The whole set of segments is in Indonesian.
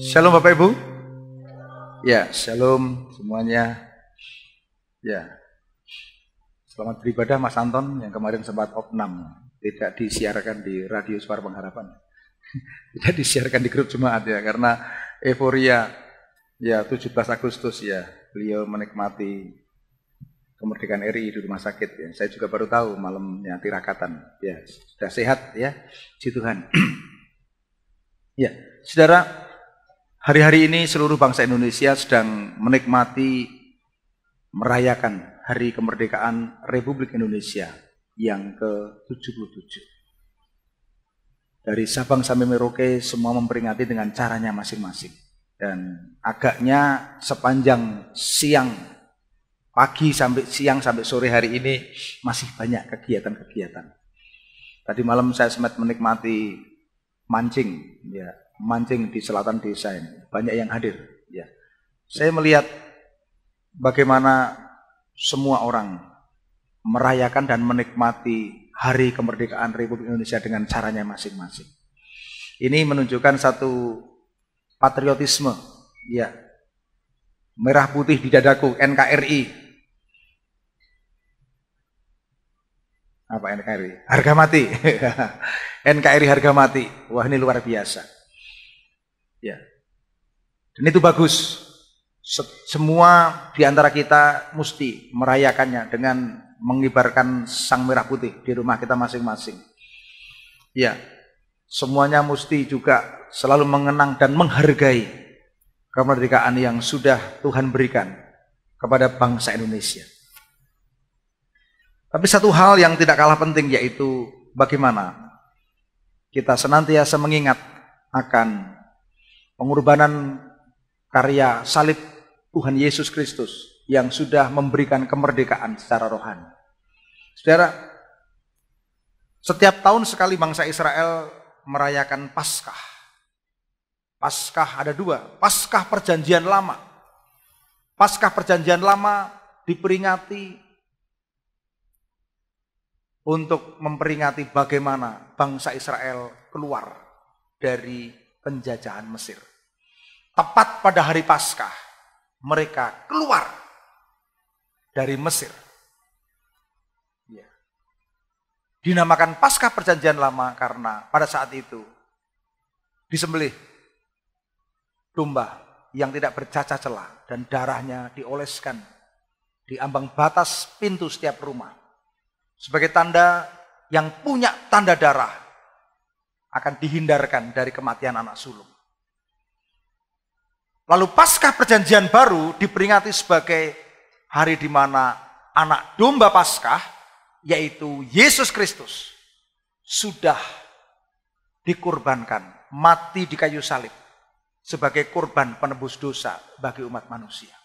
Shalom Bapak Ibu. Ya, shalom semuanya. Ya, selamat beribadah Mas Anton yang kemarin sempat opnam. Tidak disiarkan di Radio Suara Pengharapan. Tidak disiarkan di grup jemaat ya, karena euforia ya 17 Agustus ya, beliau menikmati kemerdekaan RI di rumah sakit ya. Saya juga baru tahu malamnya tirakatan. Ya, sudah sehat ya, puji Tuhan. Ya, saudara, hari-hari ini seluruh bangsa Indonesia sedang menikmati, merayakan Hari Kemerdekaan Republik Indonesia yang ke-77. Dari Sabang sampai Merauke semua memperingati dengan caranya masing-masing. Dan agaknya sepanjang siang, pagi sampai siang sampai sore hari ini masih banyak kegiatan-kegiatan. Tadi malam saya sempat menikmati mancing, ya, mancing di selatan desa ini, banyak yang hadir. Ya, saya melihat bagaimana semua orang merayakan dan menikmati Hari Kemerdekaan Republik Indonesia dengan caranya masing-masing. Ini menunjukkan satu patriotisme, ya, merah putih di dadaku, NKRI. Apa NKRI? Harga mati. NKRI harga mati. Wah, ini luar biasa. Ya. Dan itu bagus. Semua di antara kita mesti merayakannya dengan mengibarkan sang merah putih di rumah kita masing-masing. Ya. Semuanya mesti juga selalu mengenang dan menghargai kemerdekaan yang sudah Tuhan berikan kepada bangsa Indonesia. Tapi satu hal yang tidak kalah penting yaitu bagaimana kita senantiasa mengingat akan pengorbanan karya salib Tuhan Yesus Kristus yang sudah memberikan kemerdekaan secara rohani. Saudara, setiap tahun sekali bangsa Israel merayakan Paskah. Paskah ada dua, Paskah Perjanjian Lama. Paskah Perjanjian Lama diperingati untuk memperingati bagaimana bangsa Israel keluar dari penjajahan Mesir. Tepat pada hari Paskah, mereka keluar dari Mesir. Ya. Dinamakan Paskah Perjanjian Lama karena pada saat itu disembelih domba yang tidak bercacat celah dan darahnya dioleskan di ambang batas pintu setiap rumah. Sebagai tanda yang punya tanda darah akan dihindarkan dari kematian anak sulung. Lalu Paskah Perjanjian Baru diperingati sebagai hari di mana anak domba Paskah, yaitu Yesus Kristus, sudah dikurbankan, mati di kayu salib sebagai kurban penebus dosa bagi umat manusia.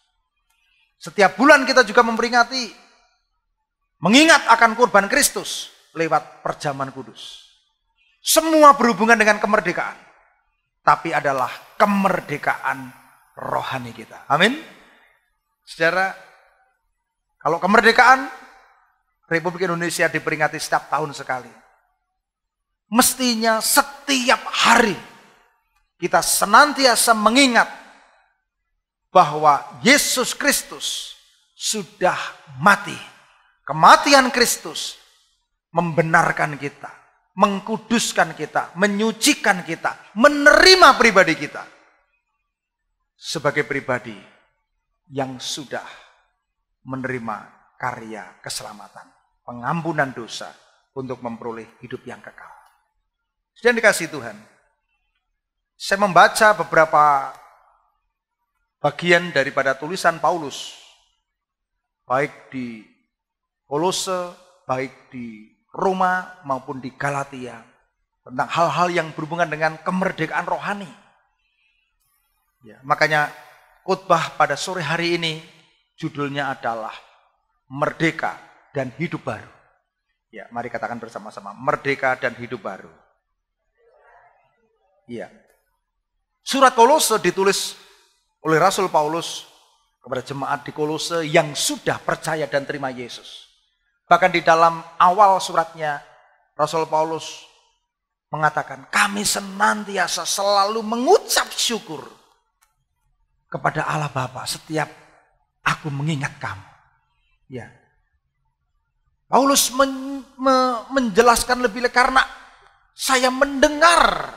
Setiap bulan kita juga memperingati, mengingat akan kurban Kristus lewat perjamuan kudus. Semua berhubungan dengan kemerdekaan, tapi adalah kemerdekaan rohani kita. Amin. Saudara, kalau kemerdekaan Republik Indonesia diperingati setiap tahun sekali, mestinya setiap hari kita senantiasa mengingat bahwa Yesus Kristus sudah mati. Kematian Kristus membenarkan kita, mengkuduskan kita, menyucikan kita, menerima pribadi kita sebagai pribadi yang sudah menerima karya keselamatan, pengampunan dosa untuk memperoleh hidup yang kekal. Sudah dikasih Tuhan. Saya membaca beberapa bagian daripada tulisan Paulus, baik di Kolose, baik di Roma maupun di Galatia, tentang hal-hal yang berhubungan dengan kemerdekaan rohani. Ya, makanya khotbah pada sore hari ini judulnya adalah Merdeka dan Hidup Baru. Ya, mari katakan bersama-sama, merdeka dan hidup baru. Ya. Surat Kolose ditulis oleh Rasul Paulus kepada jemaat di Kolose yang sudah percaya dan terima Yesus. Bahkan di dalam awal suratnya, Rasul Paulus mengatakan, kami senantiasa selalu mengucap syukur kepada Allah Bapa setiap aku mengingat kamu. Ya. Paulus menjelaskan lebih karena saya mendengar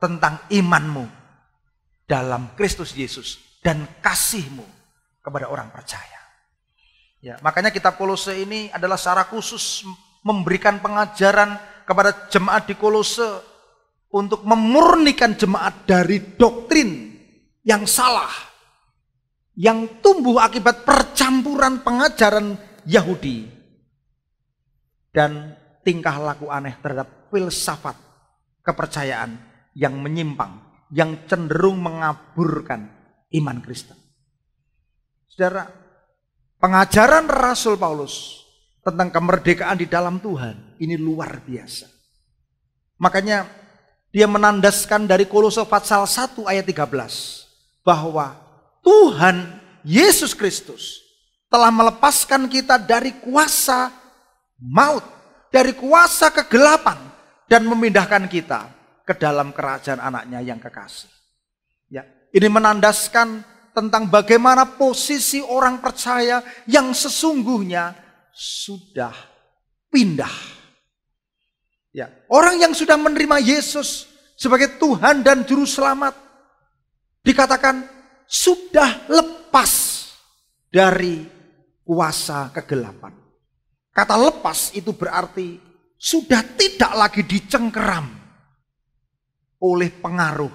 tentang imanmu dalam Kristus Yesus dan kasihmu kepada orang percaya. Ya, makanya kitab Kolose ini adalah secara khusus memberikan pengajaran kepada jemaat di Kolose untuk memurnikan jemaat dari doktrin yang salah, yang tumbuh akibat percampuran pengajaran Yahudi dan tingkah laku aneh terhadap filsafat kepercayaan yang menyimpang, yang cenderung mengaburkan iman Kristen. Saudara, pengajaran Rasul Paulus tentang kemerdekaan di dalam Tuhan ini luar biasa. Makanya dia menandaskan dari Kolose pasal 1 ayat 13 bahwa Tuhan Yesus Kristus telah melepaskan kita dari kuasa maut, dari kuasa kegelapan, dan memindahkan kita ke dalam kerajaan anaknya yang kekasih. Ya, ini menandaskan tentang bagaimana posisi orang percaya yang sesungguhnya sudah pindah. Ya, orang yang sudah menerima Yesus sebagai Tuhan dan Juru Selamat dikatakan sudah lepas dari kuasa kegelapan. Kata lepas itu berarti sudah tidak lagi dicengkeram oleh pengaruh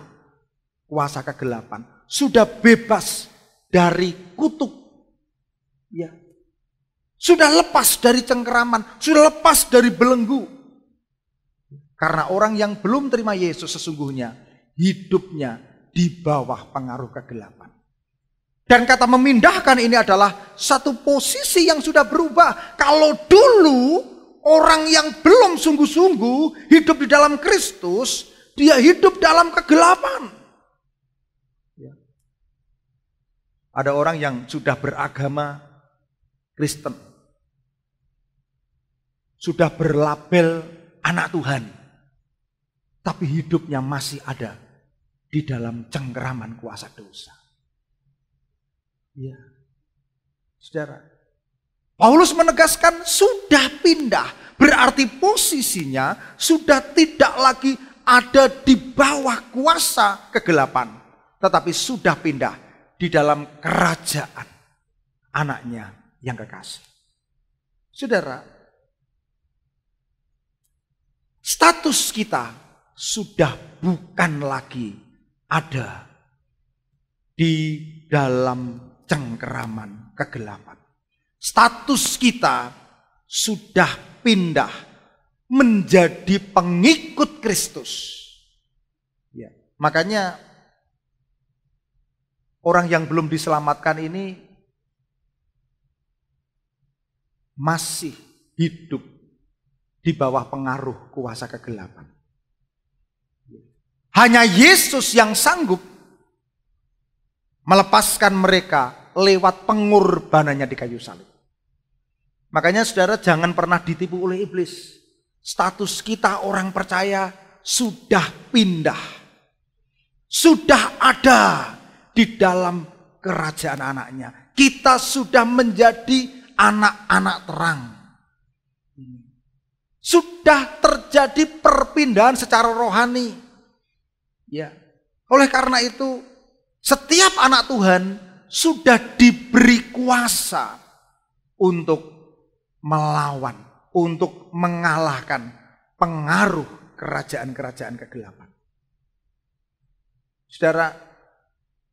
kuasa kegelapan. Sudah bebas dari kutuk. Ya. Sudah lepas dari cengkeraman, sudah lepas dari belenggu. Karena orang yang belum terima Yesus sesungguhnya hidupnya di bawah pengaruh kegelapan. Dan kata memindahkan ini adalah satu posisi yang sudah berubah. Kalau dulu orang yang belum sungguh-sungguh hidup di dalam Kristus, dia hidup dalam kegelapan. Ya. Ada orang yang sudah beragama Kristen, sudah berlabel anak Tuhan, tapi hidupnya masih ada di dalam cengkeraman kuasa dosa. Ya, saudara, Paulus menegaskan sudah pindah, berarti posisinya sudah tidak lagi ada di bawah kuasa kegelapan, tetapi sudah pindah di dalam kerajaan anaknya yang kekasih. Saudara, status kita sudah bukan lagi ada di dalam cengkeraman kegelapan. Status kita sudah pindah menjadi pengikut Kristus. Ya, makanya orang yang belum diselamatkan ini masih hidup di bawah pengaruh kuasa kegelapan. Hanya Yesus yang sanggup melepaskan mereka lewat pengorbanannya di kayu salib. Makanya saudara jangan pernah ditipu oleh iblis. Status kita orang percaya sudah pindah. Sudah ada di dalam kerajaan anaknya. Kita sudah menjadi anak-anak terang. Sudah terjadi perpindahan secara rohani. Ya. Oleh karena itu setiap anak Tuhan sudah diberi kuasa untuk melawan, untuk mengalahkan pengaruh kerajaan-kerajaan kegelapan. Saudara,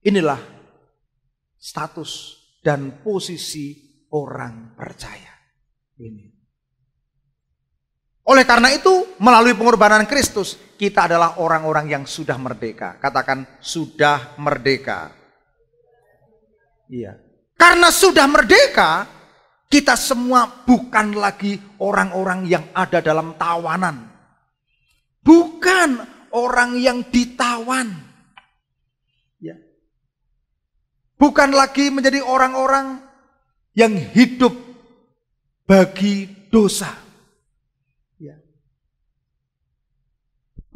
inilah status dan posisi orang percaya. Ini. Oleh karena itu, melalui pengorbanan Kristus, kita adalah orang-orang yang sudah merdeka. Katakan, sudah merdeka. Iya. Karena sudah merdeka, kita semua bukan lagi orang-orang yang ada dalam tawanan. Bukan orang yang ditawan. Ya. Bukan lagi menjadi orang-orang yang hidup bagi dosa. Ya.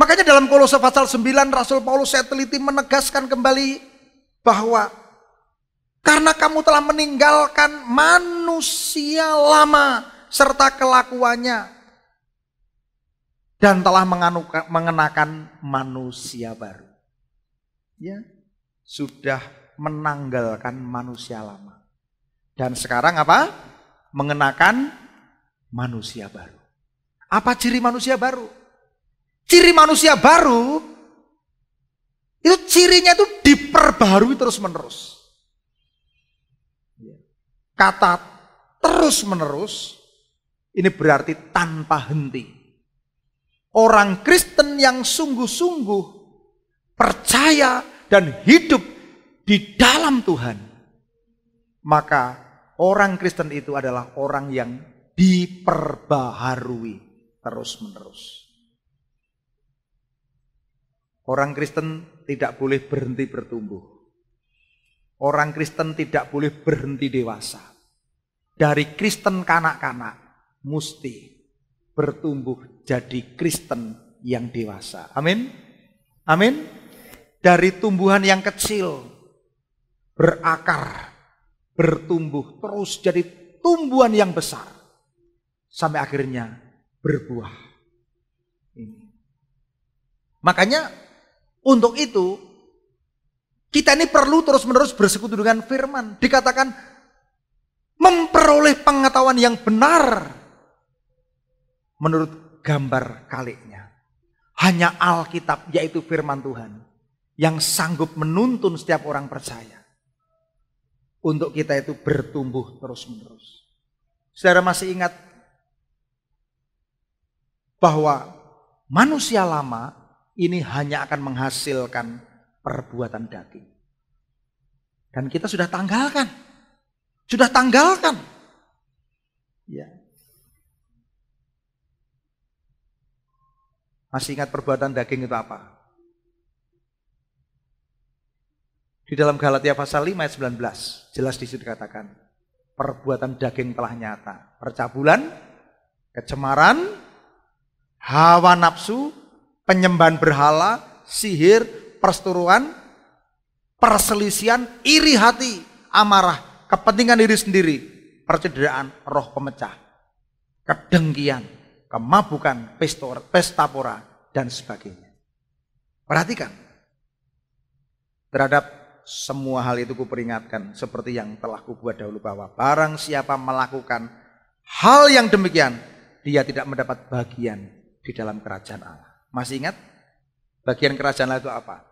Makanya dalam Kolose pasal 9 Rasul Paulus saya teliti menegaskan kembali bahwa karena kamu telah meninggalkan manusia lama serta kelakuannya dan telah mengenakan manusia baru. Ya, sudah menanggalkan manusia lama. Dan sekarang apa? Mengenakan manusia baru. Apa ciri manusia baru? Ciri manusia baru itu cirinya itu diperbarui terus-menerus. Kata terus-menerus ini berarti tanpa henti. Orang Kristen yang sungguh-sungguh percaya dan hidup di dalam Tuhan, maka orang Kristen itu adalah orang yang diperbaharui terus-menerus. Orang Kristen tidak boleh berhenti bertumbuh. Orang Kristen tidak boleh berhenti dewasa. Dari Kristen kanak-kanak mesti bertumbuh jadi Kristen yang dewasa. Amin. Amin. Dari tumbuhan yang kecil berakar, bertumbuh terus jadi tumbuhan yang besar sampai akhirnya berbuah. Ini. Makanya untuk itu kita ini perlu terus-menerus bersekutu dengan firman. Dikatakan memperoleh pengetahuan yang benar menurut gambar kaliknya. Hanya Alkitab, yaitu firman Tuhan, yang sanggup menuntun setiap orang percaya untuk kita itu bertumbuh terus-menerus. Saudara masih ingat bahwa manusia lama ini hanya akan menghasilkan perbuatan daging. Dan kita sudah tanggalkan. Sudah tanggalkan. Ya. Masih ingat perbuatan daging itu apa? Di dalam Galatia pasal 5 ayat 19, jelas di situ dikatakan, perbuatan daging telah nyata. Percabulan, kecemaran, hawa nafsu, penyembahan berhala, sihir, perseteruan, perselisihan, iri hati, amarah, kepentingan diri sendiri, percederaan, roh pemecah, kedengkian, kemabukan, pesta pora, dan sebagainya. Perhatikan. Terhadap semua hal itu kuperingatkan seperti yang telah kubuat dahulu bahwa barang siapa melakukan hal yang demikian, dia tidak mendapat bagian di dalam kerajaan Allah. Masih ingat? Bagian kerajaan Allah itu apa?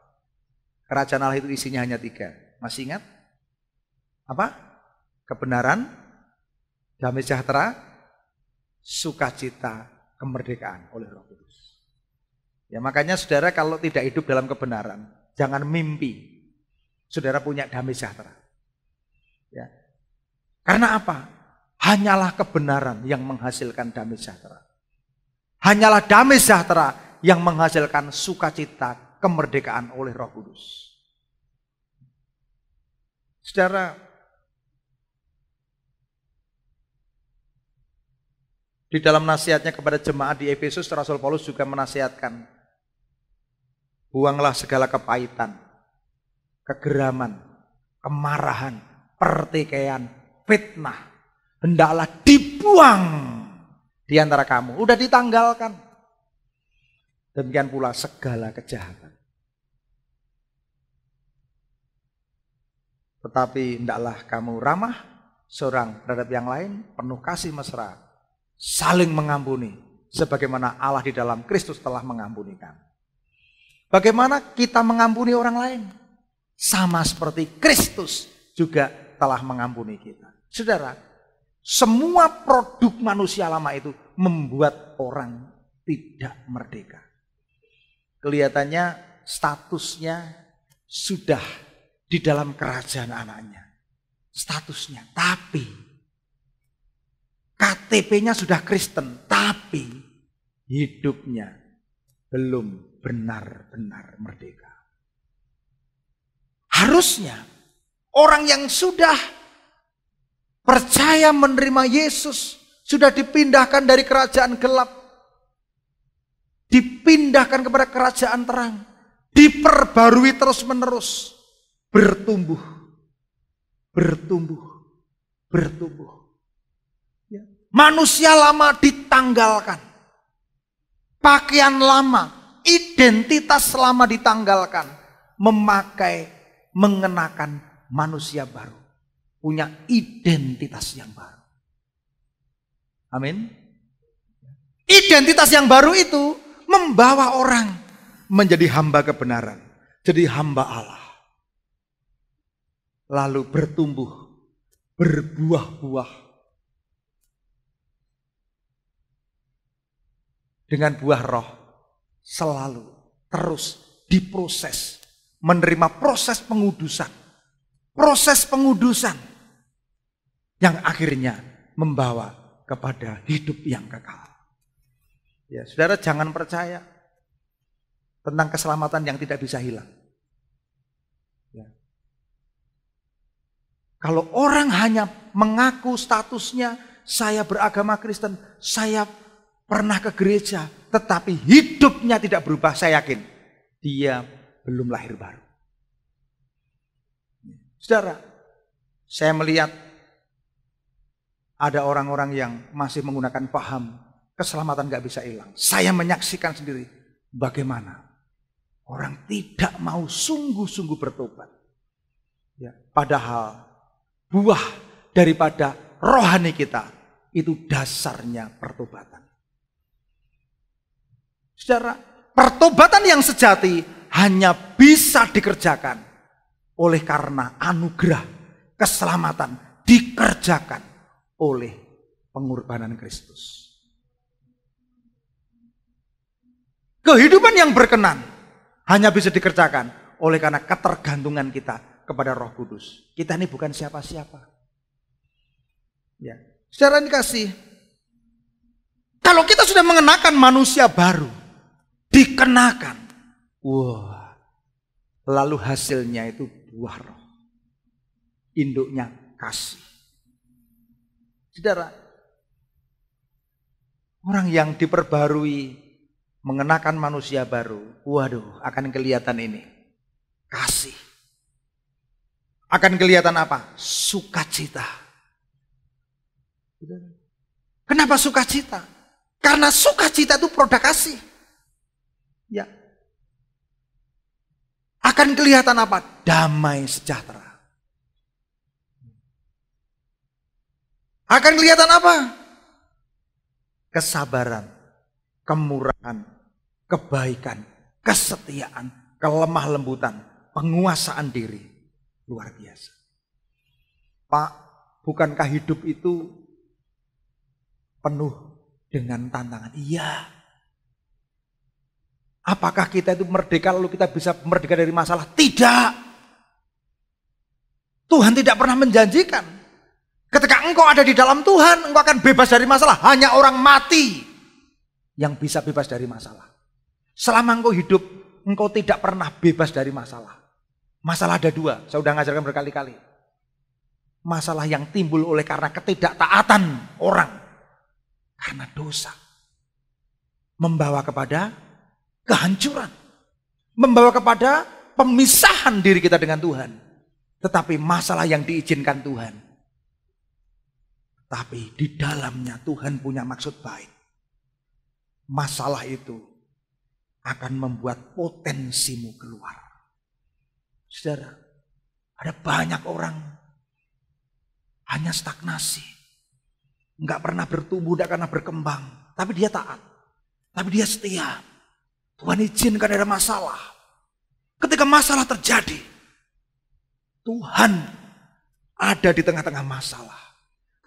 Kerajaan Allah itu isinya hanya 3. Masih ingat? Apa? Kebenaran, damai sejahtera, sukacita, kemerdekaan oleh Roh Kudus. Ya makanya saudara kalau tidak hidup dalam kebenaran, jangan mimpi saudara punya damai sejahtera. Ya. Karena apa? Hanyalah kebenaran yang menghasilkan damai sejahtera. Hanyalah damai sejahtera yang menghasilkan sukacita, kemerdekaan oleh Roh Kudus. Saudara, di dalam nasihatnya kepada jemaat di Efesus, Rasul Paulus juga menasihatkan, buanglah segala kepahitan, kegeraman, kemarahan, pertikaian, fitnah, hendaklah dibuang di antara kamu. Udah ditanggalkan. Demikian pula segala kejahatan. Tetapi hendaklah kamu ramah seorang terhadap yang lain, penuh kasih mesra, saling mengampuni, sebagaimana Allah di dalam Kristus telah mengampuni kamu. Bagaimana kita mengampuni orang lain? Sama seperti Kristus juga telah mengampuni kita. Saudara, semua produk manusia lama itu membuat orang tidak merdeka. Kelihatannya statusnya sudah di dalam kerajaan anaknya. Statusnya. Tapi KTP-nya sudah Kristen. Tapi hidupnya belum benar-benar merdeka. Harusnya orang yang sudah percaya menerima Yesus, sudah dipindahkan dari kerajaan gelap, dipindahkan kepada kerajaan terang, diperbarui terus-menerus, bertumbuh, bertumbuh, bertumbuh. Ya. Manusia lama ditanggalkan, pakaian lama, identitas lama ditanggalkan, mengenakan manusia baru, punya identitas yang baru. Amin. Identitas yang baru itu membawa orang menjadi hamba kebenaran, jadi hamba Allah. Lalu bertumbuh, berbuah-buah. Dengan buah roh selalu terus diproses, menerima proses pengudusan. Proses pengudusan yang akhirnya membawa kepada hidup yang kekal. Ya, saudara jangan percaya tentang keselamatan yang tidak bisa hilang. Ya. Kalau orang hanya mengaku statusnya, saya beragama Kristen, saya pernah ke gereja, tetapi hidupnya tidak berubah, saya yakin dia belum lahir baru. Saudara, saya melihat ada orang-orang yang masih menggunakan paham keselamatan gak bisa hilang. Saya menyaksikan sendiri bagaimana orang tidak mau sungguh-sungguh bertobat. Ya, padahal buah daripada rohani kita itu dasarnya pertobatan. Saudara, pertobatan yang sejati hanya bisa dikerjakan oleh karena anugerah keselamatan dikerjakan oleh pengorbanan Kristus. Kehidupan yang berkenan hanya bisa dikerjakan oleh karena ketergantungan kita kepada Roh Kudus. Kita ini bukan siapa-siapa. Ya, secara dikasih, kalau kita sudah mengenakan manusia baru, dikenakan, wah, lalu hasilnya itu buah roh. Induknya kasih. Saudara, orang yang diperbarui mengenakan manusia baru, waduh, akan kelihatan ini kasih. Akan kelihatan apa? Sukacita. Kenapa sukacita? Karena sukacita itu produk kasih. Ya. Akan kelihatan apa? Damai sejahtera. Akan kelihatan apa? Kesabaran, kemurahan, kebaikan, kesetiaan, kelemah lembutan, penguasaan diri. Luar biasa. Pak, bukankah hidup itu penuh dengan tantangan? Iya. Apakah kita itu merdeka lalu kita bisa merdeka dari masalah? Tidak. Tuhan tidak pernah menjanjikan. Ketika engkau ada di dalam Tuhan, engkau akan bebas dari masalah. Hanya orang mati yang bisa bebas dari masalah. Selama engkau hidup, engkau tidak pernah bebas dari masalah. Masalah ada dua, saya sudah ngajarkan berkali-kali. Masalah yang timbul oleh karena ketidaktaatan orang. Karena dosa. Membawa kepada kehancuran. Membawa kepada pemisahan diri kita dengan Tuhan. Tetapi masalah yang diizinkan Tuhan. Tapi di dalamnya Tuhan punya maksud baik. Masalah itu akan membuat potensimu keluar. Saudara, ada banyak orang hanya stagnasi. Enggak pernah bertumbuh, enggak pernah berkembang. Tapi dia taat. Tapi dia setia. Tuhan izinkan ada masalah. Ketika masalah terjadi, Tuhan ada di tengah-tengah masalah.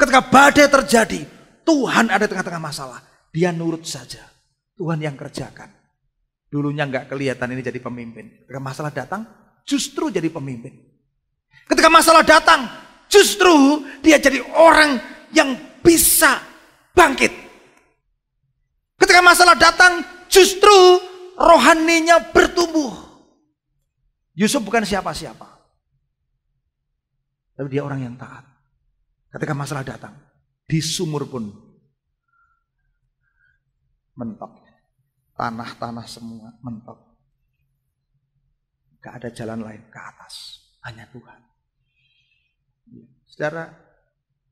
Ketika badai terjadi, Tuhan ada di tengah-tengah masalah. Dia nurut saja. Tuhan yang kerjakan. Dulunya enggak kelihatan ini jadi pemimpin. Ketika masalah datang, justru jadi pemimpin. Ketika masalah datang, justru dia jadi orang yang bisa bangkit. Ketika masalah datang, justru rohaninya bertumbuh. Yusuf bukan siapa-siapa. Tapi dia orang yang taat. Ketika masalah datang, di sumur pun mentok. tanah-tanah semua mentok. Gak ada jalan lain ke atas, hanya Tuhan. Saudara,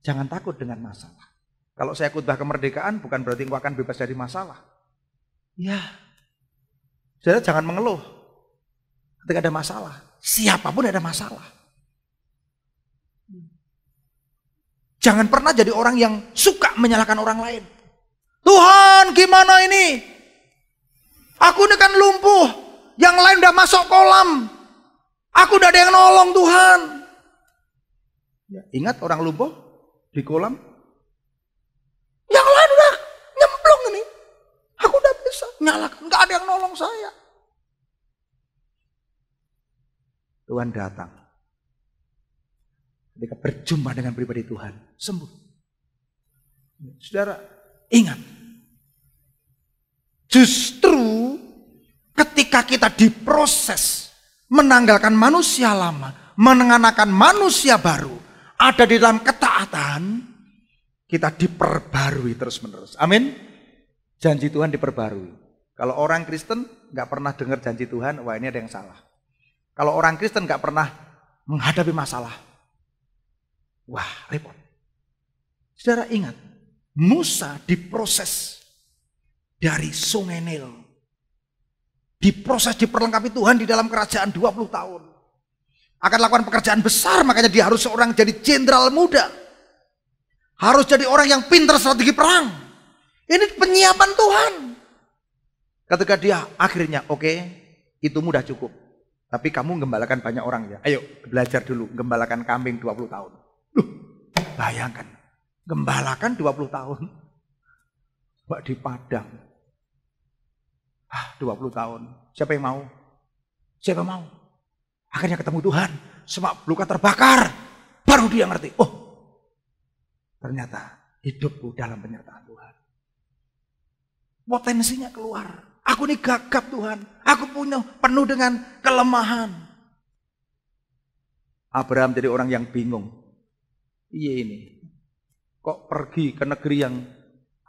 jangan takut dengan masalah. Kalau saya khotbah kemerdekaan bukan berarti engkau akan bebas dari masalah. Ya, saudara jangan mengeluh ketika ada masalah. Siapapun ada masalah. Jangan pernah jadi orang yang suka menyalahkan orang lain. Tuhan, gimana ini? Aku ini kan lumpuh. Yang lain udah masuk kolam. Aku udah ada yang nolong Tuhan. Ya, ingat orang lumpuh di kolam. Yang lain udah nyemplung ini. Aku udah bisa nyalakan. Nggak ada yang nolong saya. Tuhan datang. Ketika berjumpa dengan pribadi Tuhan, sembuh. Saudara, ingat. Justru ketika kita diproses menanggalkan manusia lama, mengenakan manusia baru, ada di dalam ketaatan, kita diperbarui terus-menerus. Amin. Janji Tuhan diperbarui. Kalau orang Kristen nggak pernah dengar janji Tuhan, wah ini ada yang salah. Kalau orang Kristen nggak pernah menghadapi masalah, wah repot. Saudara ingat, Musa diproses dari Sungai Nil. Diproses, diperlengkapi Tuhan di dalam kerajaan 20 tahun. Akan lakukan pekerjaan besar, makanya dia harus seorang jadi jenderal muda. Harus jadi orang yang pintar strategi perang. Ini penyiapan Tuhan. Ketika dia akhirnya, oke, itu mudah cukup. Tapi kamu gembalakan banyak orang ya. Ayo belajar dulu, gembalakan kambing 20 tahun. Bayangkan, gembalakan 20 tahun. Coba di Padang. 20 tahun. Siapa yang mau? Siapa mau? Akhirnya ketemu Tuhan. Semak luka terbakar. Baru dia ngerti. Oh, ternyata hidupku dalam penyertaan Tuhan. Potensinya keluar. Aku ini gagap Tuhan. Aku punya penuh dengan kelemahan. Abraham jadi orang yang bingung. Iya ini. Kok pergi ke negeri yang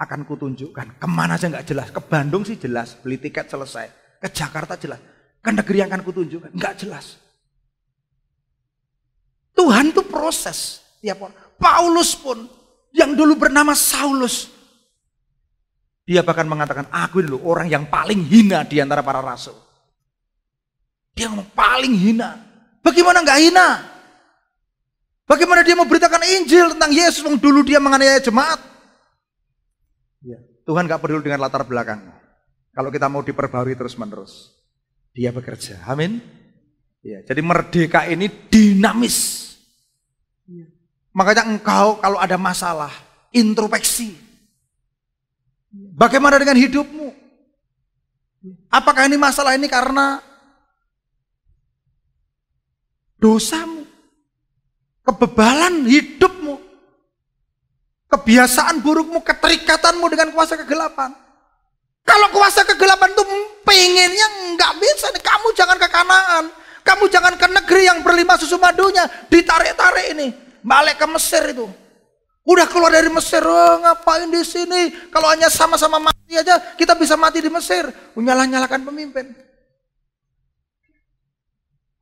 akan kutunjukkan. Kemana aja nggak jelas. Ke Bandung sih jelas. Beli tiket selesai. Ke Jakarta jelas. Ke negeri yang akan kutunjukkan. Nggak jelas. Tuhan itu proses. Tiap orang. Paulus pun. Yang dulu bernama Saulus. Dia bahkan mengatakan. Aku dulu orang yang paling hina di antara para rasul. Dia ngomong paling hina. Bagaimana nggak hina? Bagaimana dia memberitakan Injil tentang Yesus. Yang dulu dia menganiaya jemaat. Ya, Tuhan gak peduli dengan latar belakang. Kalau kita mau diperbarui terus-menerus, dia bekerja. Amin. Ya, jadi merdeka ini dinamis. Ya. Makanya engkau kalau ada masalah, introspeksi. Bagaimana dengan hidupmu? Apakah ini masalah ini karena dosamu? Kebebalan hidupmu? Kebiasaan burukmu, keterikatanmu dengan kuasa kegelapan. Kalau kuasa kegelapan itu pengennya nggak bisa. Kamu jangan ke Kanaan. Kamu jangan ke negeri yang berlimpah susu madunya. Ditarik-tarik ini. Balik ke Mesir itu. Udah keluar dari Mesir. Oh, ngapain di sini? Kalau hanya sama-sama mati aja, kita bisa mati di Mesir. Nyalakan pemimpin.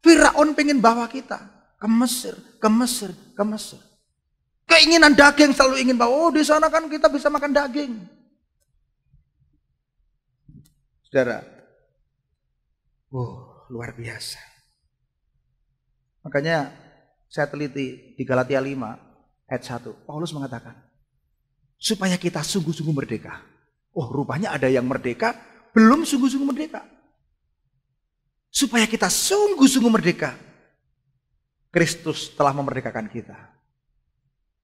Firaun pengen bawa kita ke Mesir, ke Mesir, ke Mesir. Keinginan daging selalu ingin bahwa di sana kan kita bisa makan daging. Saudara, luar biasa. Makanya saya teliti di Galatia 5 ayat 1. Paulus mengatakan, supaya kita sungguh-sungguh merdeka. Oh, rupanya ada yang merdeka, belum sungguh-sungguh merdeka. Supaya kita sungguh-sungguh merdeka. Kristus telah memerdekakan kita.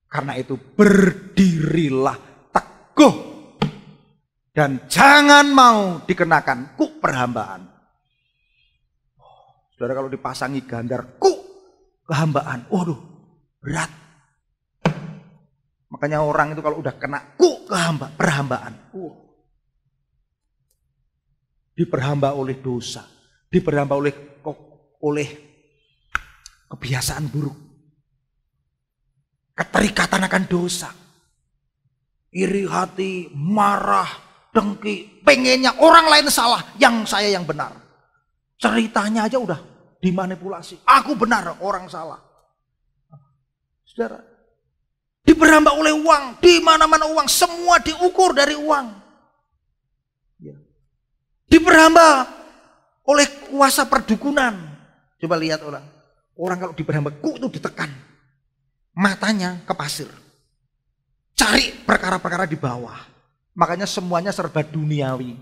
Karena itu berdirilah teguh dan jangan mau dikenakan kuk perhambaan. Saudara kalau dipasangi gandar kuk kehambaan, waduh berat. Makanya orang itu kalau udah kena kuk perhambaan, diperhamba oleh dosa, diperhamba oleh kebiasaan buruk. Keterikatan akan dosa, iri hati, marah, dengki, pengennya orang lain salah, yang saya yang benar. Ceritanya aja udah dimanipulasi. Aku benar, orang salah. Saudara, diperhamba oleh uang, di mana-mana uang, semua diukur dari uang. Diperhamba oleh kuasa perdukunan. Coba lihat orang kalau diperhamba itu ditekan, matanya ke pasir, cari perkara-perkara di bawah. Makanya semuanya serba duniawi,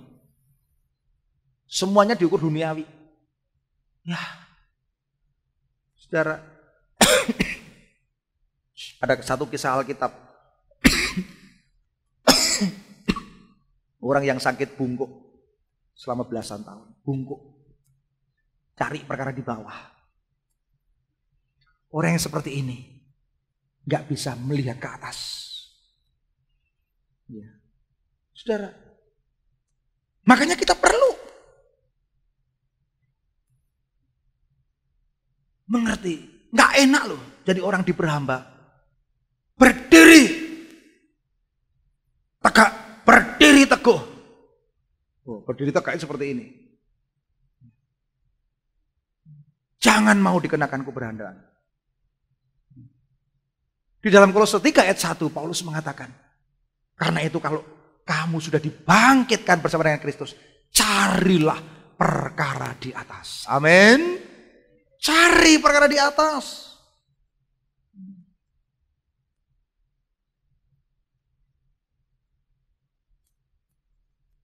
semuanya diukur duniawi. Ya, saudara, ada satu kisah Alkitab. Orang yang sakit bungkuk selama belasan tahun, bungkuk, cari perkara di bawah. Orang yang seperti ini nggak bisa melihat ke atas. Ya. Saudara, makanya kita perlu mengerti, nggak enak loh jadi orang diperhamba. Berdiri tegak, berdiri teguh. Oh, berdiri tegak seperti ini. Jangan mau dikenakan keberhandaan. Di dalam Kolose 3 ayat 1 Paulus mengatakan, karena itu kalau kamu sudah dibangkitkan bersama dengan Kristus, carilah perkara di atas. Amin. Cari perkara di atas.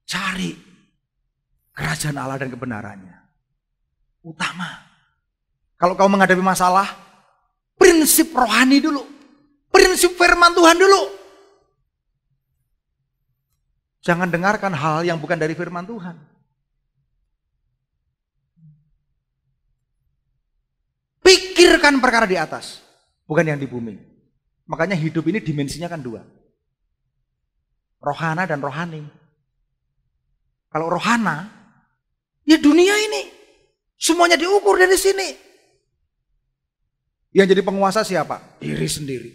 Cari kerajaan Allah dan kebenarannya. Utama. Kalau kamu menghadapi masalah, prinsip rohani dulu. Prinsip firman Tuhan dulu. Jangan dengarkan hal yang bukan dari firman Tuhan. Pikirkan perkara di atas, bukan yang di bumi. Makanya hidup ini dimensinya kan dua. Rohana dan rohani. Kalau rohana, ya dunia ini. Semuanya diukur dari sini. Yang jadi penguasa siapa? Diri sendiri.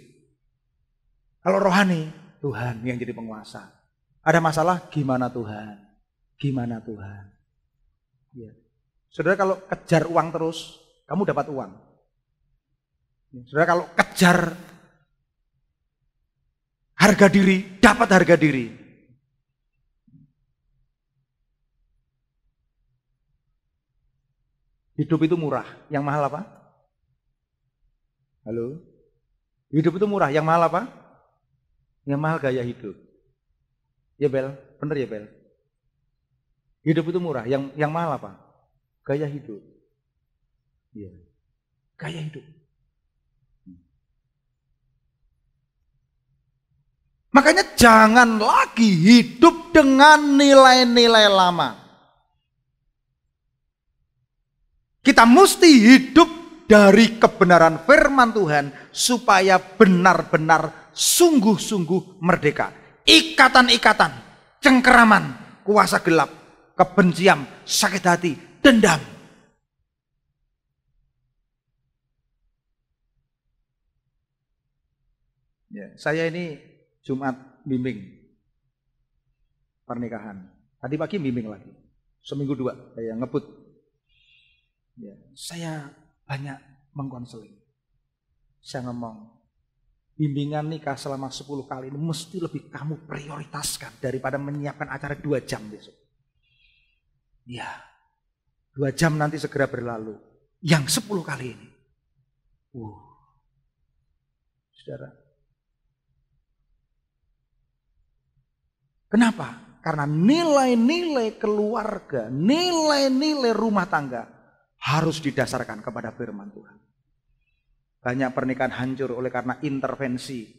Kalau rohani, Tuhan yang jadi penguasa. Ada masalah, gimana Tuhan? Gimana Tuhan? Ya. Saudara kalau kejar uang terus, kamu dapat uang. Saudara kalau kejar harga diri, dapat harga diri. Hidup itu murah, yang mahal apa? Halo? Hidup itu murah, yang mahal apa? Yang mahal gaya hidup. Ya Bel, bener ya Bel? Hidup itu murah, yang mahal apa? Gaya hidup. Iya. Gaya hidup. Makanya jangan lagi hidup dengan nilai-nilai lama. Kita mesti hidup dari kebenaran firman Tuhan supaya benar-benar sungguh-sungguh merdeka. Ikatan-ikatan, cengkeraman, kuasa gelap, kebencian, sakit hati, dendam. Ya, saya ini Jumat bimbing pernikahan. Tadi pagi bimbing lagi. Seminggu 2 saya ngebut. Ya, saya banyak mengkonseling. Saya ngomong, bimbingan nikah selama 10 kali ini mesti lebih kamu prioritaskan daripada menyiapkan acara 2 jam besok. Ya, 2 jam nanti segera berlalu. Yang 10 kali ini. Saudara. Kenapa? Karena nilai-nilai keluarga, nilai-nilai rumah tangga harus didasarkan kepada firman Tuhan. Banyak pernikahan hancur oleh karena intervensi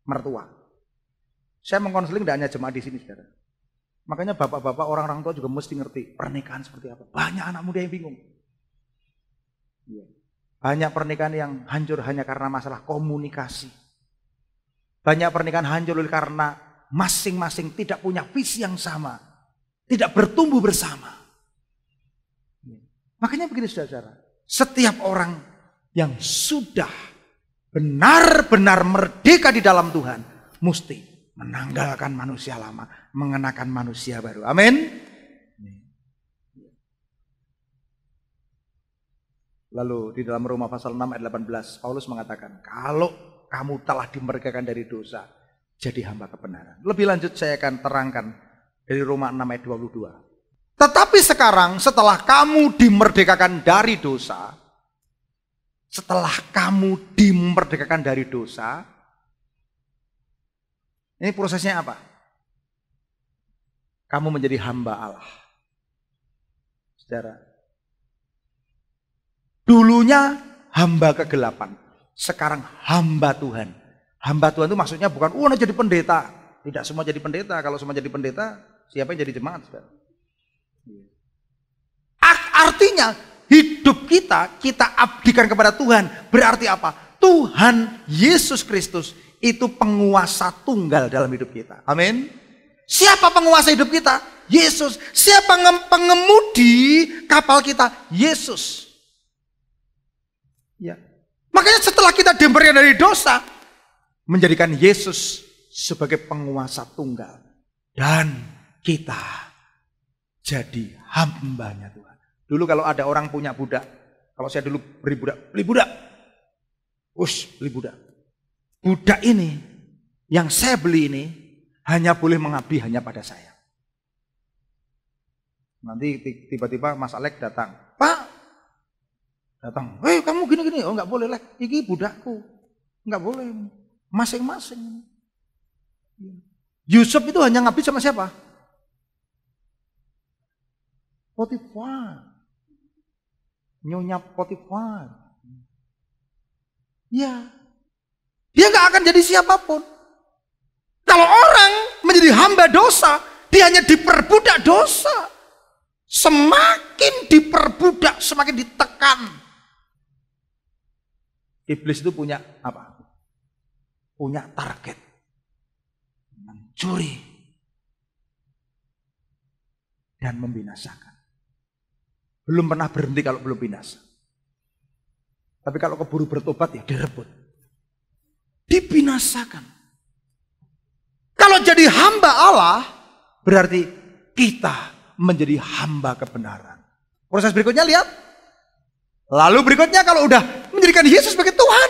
mertua. Saya mengkonseling tidak hanya jemaat di sini, saudara. Makanya bapak-bapak, orang-orang tua juga mesti ngerti pernikahan seperti apa. Banyak anak muda yang bingung. Banyak pernikahan yang hancur hanya karena masalah komunikasi. Banyak pernikahan hancur oleh karena masing-masing tidak punya visi yang sama. Tidak bertumbuh bersama. Makanya begini saudara, setiap orang yang sudah benar-benar merdeka di dalam Tuhan, mesti menanggalkan manusia lama, mengenakan manusia baru. Amin. Lalu di dalam Roma pasal 6 ayat 18 Paulus mengatakan, kalau kamu telah dimerdekakan dari dosa, jadi hamba kebenaran. Lebih lanjut saya akan terangkan dari Roma 6 ayat 22. Tetapi sekarang setelah kamu dimerdekakan dari dosa, ini prosesnya apa? Kamu menjadi hamba Allah. Saudara, dulunya hamba kegelapan, sekarang hamba Tuhan. Hamba Tuhan itu maksudnya bukan jadi pendeta. Tidak semua jadi pendeta. Kalau semua jadi pendeta, siapa yang jadi jemaat? Artinya hidup kita abdikan kepada Tuhan. Berarti apa? Tuhan Yesus Kristus itu penguasa tunggal dalam hidup kita. Amin. Siapa penguasa hidup kita? Yesus. Siapa pengemudi kapal kita? Yesus. Ya. Makanya setelah kita dimerdekakan dari dosa, menjadikan Yesus sebagai penguasa tunggal, dan kita jadi hambanya Tuhan. Dulu kalau ada orang punya budak, kalau saya dulu beli budak. Budak ini yang saya beli ini hanya boleh mengabdi hanya pada saya. Nanti tiba-tiba Mas Alek datang, Pak. Datang, kamu gini-gini, oh nggak boleh lah, ini budakku, nggak boleh, masing-masing. Yusuf itu hanya ngabdi sama siapa? Potifar, Nyonya Potifar. Ya, dia nggak akan jadi siapapun. Kalau orang menjadi hamba dosa, dia hanya diperbudak dosa. Semakin diperbudak, semakin ditekan. Iblis itu punya apa? Punya target. Mencuri dan membinasakan. Belum pernah berhenti kalau belum binasa. Tapi kalau keburu bertobat ya direbut. Dibinasakan. Kalau jadi hamba Allah, berarti kita menjadi hamba kebenaran. Proses berikutnya lihat. Lalu berikutnya kalau udah menjadikan Yesus sebagai Tuhan,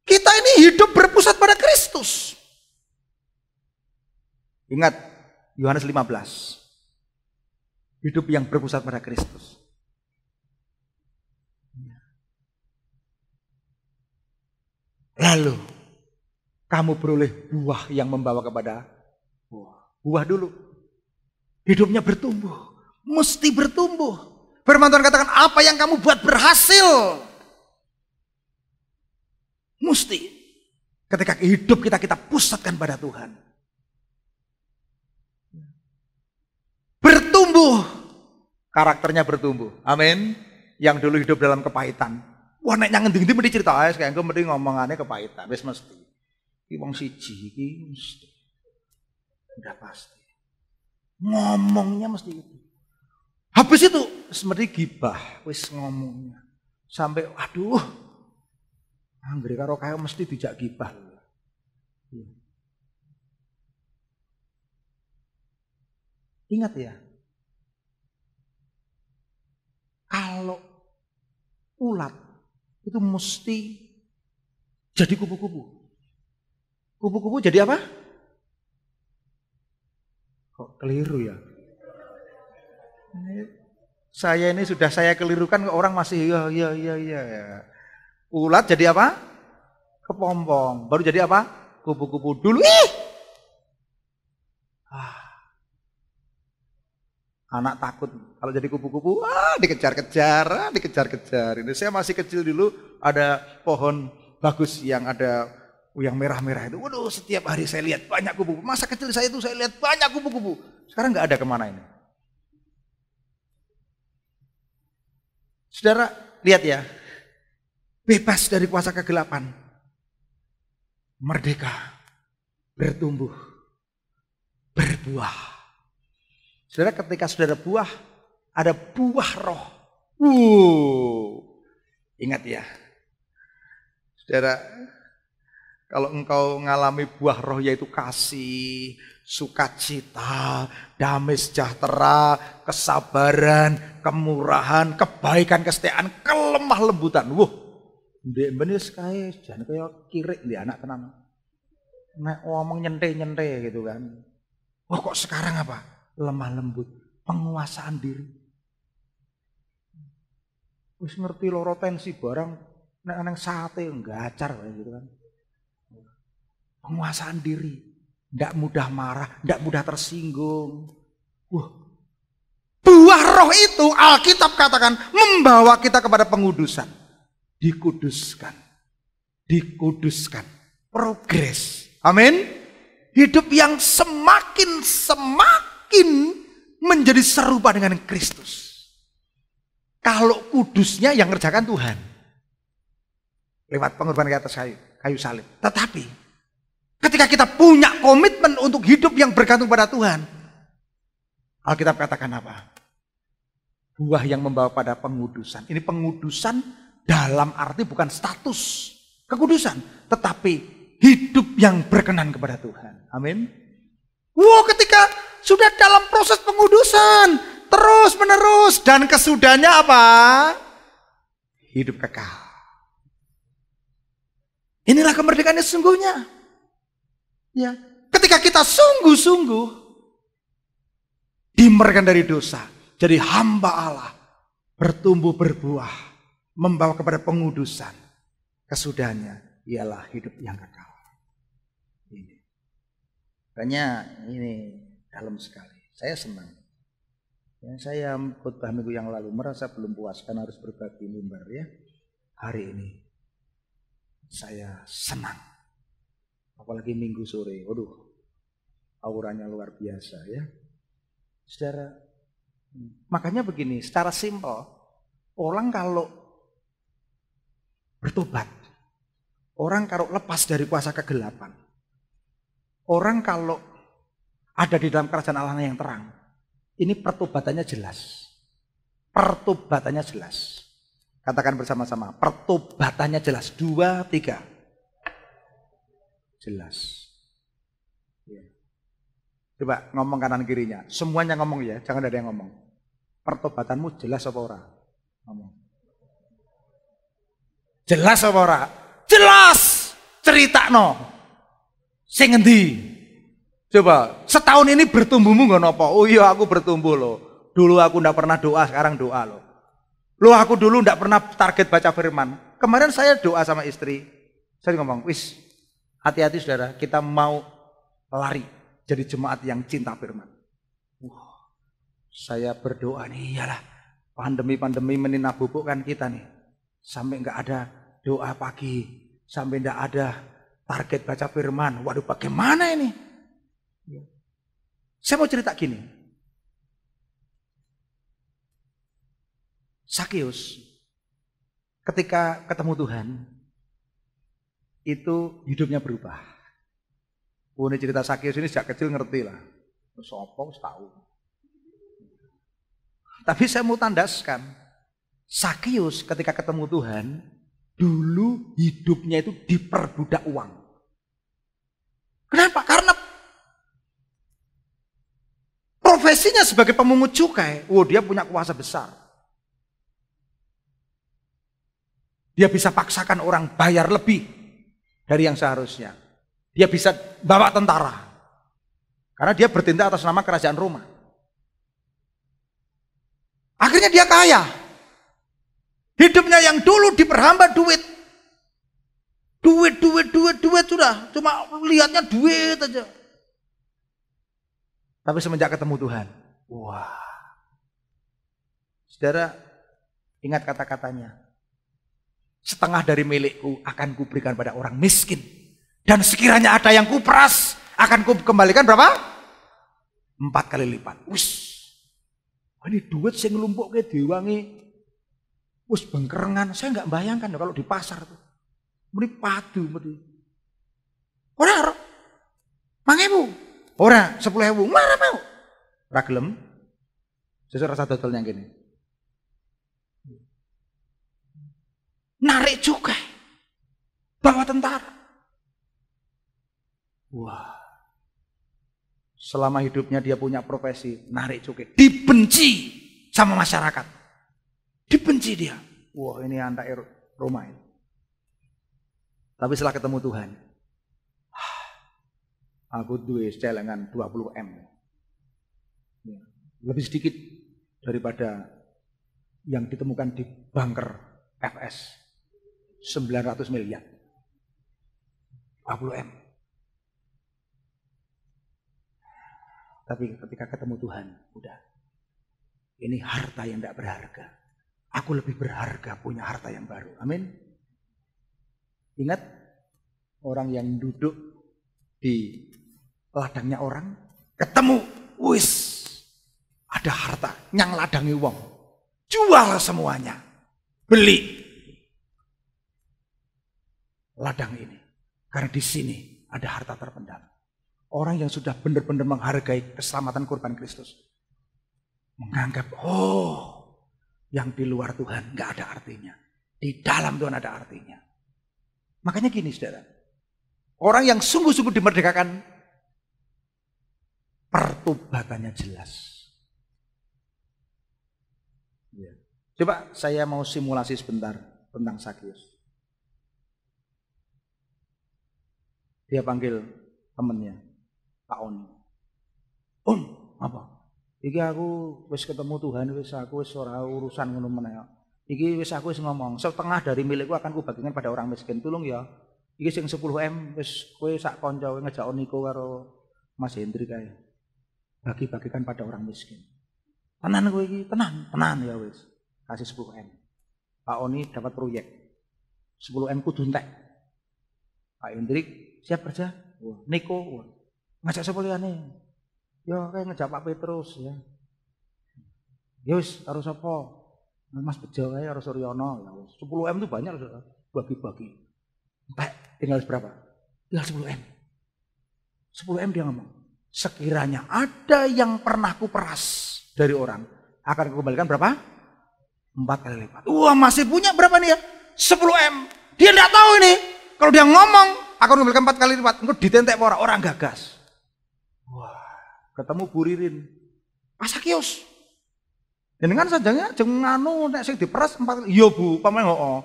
kita ini hidup berpusat pada Kristus. Ingat Yohanes 15. Hidup yang berpusat pada Kristus. Lalu kamu beroleh buah yang membawa kepada buah dulu. Hidupnya bertumbuh, mesti bertumbuh. Firman Tuhan katakan, apa yang kamu buat berhasil. Mesti. Ketika hidup kita pusatkan pada Tuhan. Bertumbuh. Karakternya bertumbuh. Amin. Yang dulu hidup dalam kepahitan. Wah, nek ngendi-ngendi mesti cerita ae, kayak engko mesti ngomongannya kepahitan. Wis mesti. Iki wong siji iki mesti. Udah pasti. Ngomongnya mesti itu. Habis itu seperti gibah, wis ngomongnya. Sampai aduh. Anggere karo kae mesti dijak gibah. Ingat ya. Kalau ulat itu mesti jadi kupu-kupu. Kupu-kupu jadi apa? Kok keliru ya? Saya ini sudah saya kelirukan, orang masih ya. Ulat jadi apa? Kepompong. Baru jadi apa? Kupu-kupu dulu. Anak takut kalau jadi kupu-kupu, dikejar-kejar. Ini saya masih kecil dulu, ada pohon bagus yang ada yang merah-merah itu. Waduh, setiap hari saya lihat banyak kupu-kupu. Masa kecil saya itu saya lihat banyak kupu-kupu. Sekarang nggak ada kemana ini. Saudara, lihat ya. Bebas dari kuasa kegelapan. Merdeka. Bertumbuh. Berbuah. Saudara, ketika saudara buah, ada buah roh. Ingat ya. Saudara, Kalau engkau mengalami buah roh yaitu kasih, sukacita, damai sejahtera, kesabaran, kemurahan, kebaikan, kesetiaan, kelemah lembutan. Wuh, ndek benis kae jan kaya kirik di anak tenan. Nek ngomong nyente-nyente gitu kan. Wah kok sekarang apa? Lemah lembut, penguasaan diri. Wis ngerti loro tensi barang nek nang sate gacar gitu kan. Penguasaan diri, tidak mudah marah, tidak mudah tersinggung. Wah, buah roh itu Alkitab katakan membawa kita kepada pengudusan, dikuduskan, dikuduskan, progres. Amin. Hidup yang semakin menjadi serupa dengan Kristus. Kalau kudusnya yang ngerjakan Tuhan lewat pengorbanan di atas kayu salib. Tetapi ketika kita punya komitmen untuk hidup yang bergantung pada Tuhan, Alkitab katakan apa? Buah yang membawa pada pengudusan. Ini pengudusan dalam arti bukan status kekudusan, tetapi hidup yang berkenan kepada Tuhan. Amin. Wow, ketika sudah dalam proses pengudusan terus menerus dan kesudahannya apa? Hidup kekal. Inilah kemerdekaan yang sesungguhnya. Ya, ketika kita sungguh-sungguh dimerdekakan dari dosa, jadi hamba Allah, bertumbuh berbuah, membawa kepada pengudusan. Kesudahannya ialah hidup yang kekal. Ini. Makanya ini dalam sekali. Saya senang. Ya, saya khotbah minggu yang lalu merasa belum puas karena harus berbagi mimbar ya. Hari ini saya senang. Apalagi minggu sore. Waduh, auranya luar biasa ya. Saudara, makanya begini, secara simpel, orang kalau bertobat, orang kalau lepas dari kuasa kegelapan, orang kalau ada di dalam kerajaan Allah yang terang, ini pertobatannya jelas. Pertobatannya jelas. Katakan bersama-sama, pertobatannya jelas. 2, 3. Jelas. Ya. Coba ngomong kanan kirinya. Semuanya ngomong ya, jangan ada yang ngomong. Pertobatanmu jelas apa ora? Ngomong. Jelas apa ora? Jelas. Critakno. Sing endi? Coba, setahun ini bertumbuhmu nggak nopo? Oh iya aku bertumbuh loh. Dulu aku ndak pernah doa, sekarang doa loh. Loh aku dulu ndak pernah target baca firman. Kemarin saya doa sama istri. Saya ngomong, wis hati-hati saudara, kita mau lari jadi jemaat yang cinta firman. Saya berdoa nih, iyalah pandemi-pandemi meninabobokan kita nih. Sampai nggak ada doa pagi, sampai nggak ada target baca firman. Waduh bagaimana ini? Saya mau cerita gini. Sakeus ketika ketemu Tuhan itu hidupnya berubah. Ini cerita Sakeus ini sejak kecil ngerti lah. Sopo tahu. Tapi saya mau tandaskan, Sakeus ketika ketemu Tuhan dulu hidupnya itu diperbudak uang. Kenapa? Karena profesinya sebagai pemungut cukai, dia punya kuasa besar. Dia bisa paksakan orang bayar lebih dari yang seharusnya. Dia bisa bawa tentara. Karena dia bertindak atas nama kerajaan Roma. Akhirnya dia kaya. Hidupnya yang dulu diperhamba duit. Duit sudah. Cuma lihatnya duit aja. Tapi semenjak ketemu Tuhan, wah. Saudara, ingat kata-katanya. Setengah dari milikku akan kuberikan pada orang miskin. Dan sekiranya ada yang kuperas, akan kukembalikan berapa? 4 kali lipat. Wis. Ini duit sing nglumpukke diwangi. Wis bengkerengan. Saya nggak bayangkan kalau di pasar tuh. Muni padu mesti. Ora 5.000. Ora 10.000. Mana mau? Ora gelem. Sesuk rasa dodol yang gini. Narik cukai. Bawa tentara. Wah. Selama hidupnya dia punya profesi narik cukai. Dibenci sama masyarakat. Dibenci dia. Wah, ini anak Roma ini. Tapi setelah ketemu Tuhan, aku duwe celengan 20 M. Lebih sedikit daripada yang ditemukan di bunker FS. 900 miliar. 20 M. Tapi ketika ketemu Tuhan, udah. Ini harta yang tidak berharga. Aku lebih berharga punya harta yang baru. Amin. Ingat, orang yang duduk di ladangnya orang, ketemu, wis, ada harta, nyang ladangi wong. Jual semuanya. Beli ladang ini. Karena di sini ada harta terpendam. Orang yang sudah benar-benar menghargai keselamatan kurban Kristus. Menganggap, yang di luar Tuhan nggak ada artinya. Di dalam Tuhan ada artinya. Makanya gini saudara. Orang yang sungguh-sungguh dimerdekakan, pertobatannya jelas. Ya. Coba saya mau simulasi sebentar tentang Sakius. Dia panggil temennya. Pak On, apa? Iki aku wis ketemu Tuhan, wis aku wis ora urusan ngono meneh. Iki wis aku wis ngomong, setengah dari milikku akan kubagikan pada orang miskin. Tulung ya. Iki sing 10 M wis kowe sak kanca ngejak niko karo Mas Hendri kae. Bagi-bagikan pada orang miskin. Tenan kowe iki, tenan ya wis. Kasih 10 M. Pak Oni dapat proyek. 10 M kudu entek. Pak Hendrik siap kerja? Wah, niko. Wah. Ngajak sapa liyane? Ya kayak ngejak Pak Petrus ya. Ya wis karo sapa? Mas Bejo kae karo Suryono ya wis. 10 M itu banyak loh, bagi-bagi. Entek tinggal berapa? Tinggal 10 M. 10 M dia ngomong. Sekiranya ada yang pernah kuperas dari orang, akan kukembalikan berapa? 4 kali lipat. Wah, masih punya berapa nih ya? 10 M. Dia enggak tahu ini. Kalau dia ngomong akan kukembalikan 4 kali lipat. Engko ditentek orang gagas. Ketemu Bu Ririn, Pak Sakius. Jenengan sajane jeng anu nek sing diperas 4 iya Bu, pamane hooh.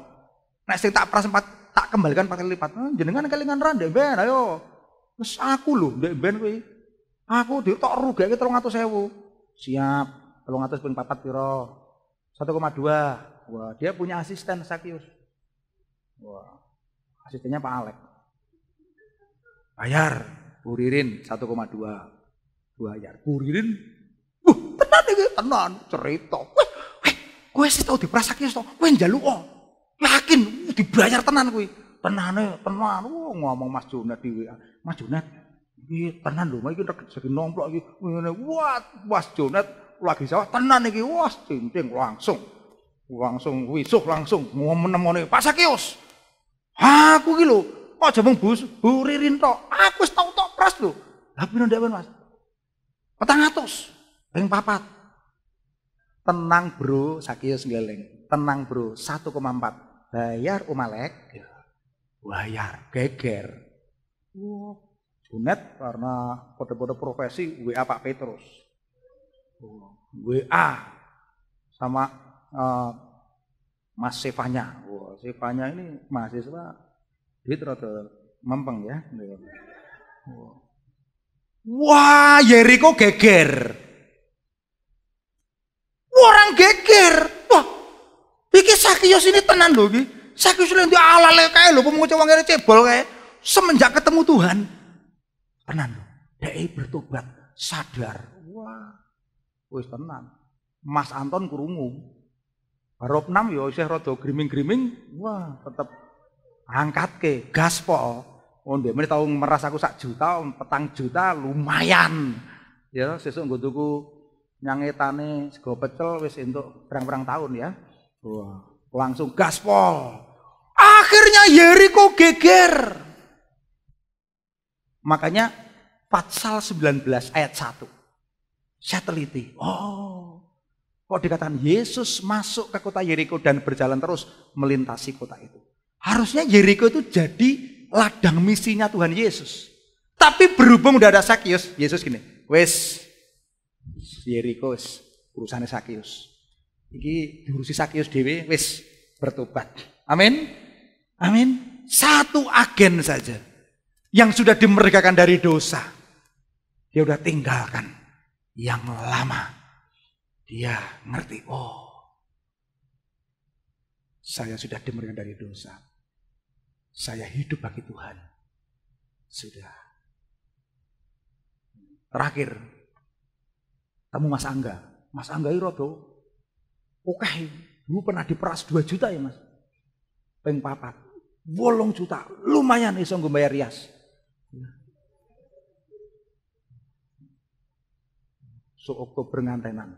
Nek sing tak peras 4 tak kembalikan 4 kali lipat. Jenengan kelingan ra ndek ben ayo. Wis aku lho ndek ben kowe. Aku ditok rugeke 300.000. Siap. 300 ping 4 piro? 1,2. Wah, dia punya asisten Sakius. Wah. Asistennya Pak Alek. Bayar Bu Ririn 1,2. Bayar. Bu Ririn, tenan iki, tenan cerita. Kowe sih tau diperas Sakius to. Kowe njaluk yakin dibayar tenan kowe. Tenane, tenan. Ngomong Mas Junet di WA. Mas Junet, iki tenan lho, iki rezeki nomplok iki. Ngene. Wah, Mas Junet lagi sawah tenan iki. Wah, cincing langsung wisuh langsung ngomong-ngomone Pak Sakius. Aku iki lho, aja mung Bu Ririn tok. Aku wis tau tok pras lho. Lah piro ndek Mas? 400 ping 4. Tenang bro, Sakius ngeleng. Tenang bro, 1,4. Bayar Umalek. Bayar, geger. Junet karena kode-kode profesi WA Pak Petrus. WA sama Mas Sevanya. Sevanya ini mahasiswa dia rada mempeng ya. Wah, Yeriko geger. Orang geger. Wah, iki Sakius ini tenan lho iki. Sakius lho alale kae lho pemungut wangene cebol kae. Semenjak ketemu Tuhan, tenan lho. Dhek bertobat, sadar. Wah. Wis tenan. Mas Anton krungu. Rob 6 ya isih rada griming-griming. Wah, tetep angkatke gaspol. Oh, dia mesti tahu meras aku 1 juta, 4 juta lumayan. Ya, sesuk nggo tuku nyangetane sego pecel wis entuk berang-berang tahun ya. Wah, langsung gaspol. Akhirnya Yeriko geger. Makanya Patsal 19 ayat 1. Saya teliti. Oh, kok dikatakan Yesus masuk ke kota Yeriko dan berjalan terus melintasi kota itu. Harusnya Yeriko itu jadi ladang misinya Tuhan Yesus. Tapi berhubung udah ada Sakius, Yesus gini, wes Yeriko wes urusannya Sakius. Iki diurusi Sakius dewe wes bertobat. Amin. Amin. Satu agen saja yang sudah dimerdekakan dari dosa. Dia udah tinggalkan yang lama. Dia ngerti, oh saya sudah dimerdekakan dari dosa. Saya hidup bagi Tuhan. Sudah. Terakhir, kamu Mas Angga. Mas Angga itu rodo. Oke, dulu pernah diperas 2 juta ya Mas. Peng 4. 8 juta. Lumayan iso nggo bayar rias. So Oktober ngantenan.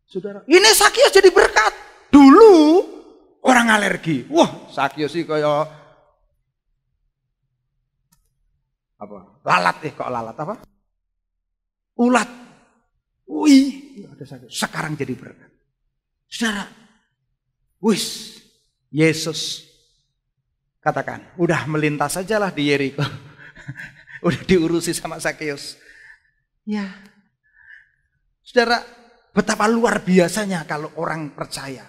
Saudara, ini Sakius jadi berkat. Dulu orang alergi. Wah, Sakius sih kaya apa? Lalat kok lalat apa? Ulat. Wih, ada Sakius. Sekarang jadi berkat. Saudara, wis Yesus katakan, udah melintas sajalah di Yeriko. Udah diurusi sama Sakius. Ya. Saudara, betapa luar biasanya kalau orang percaya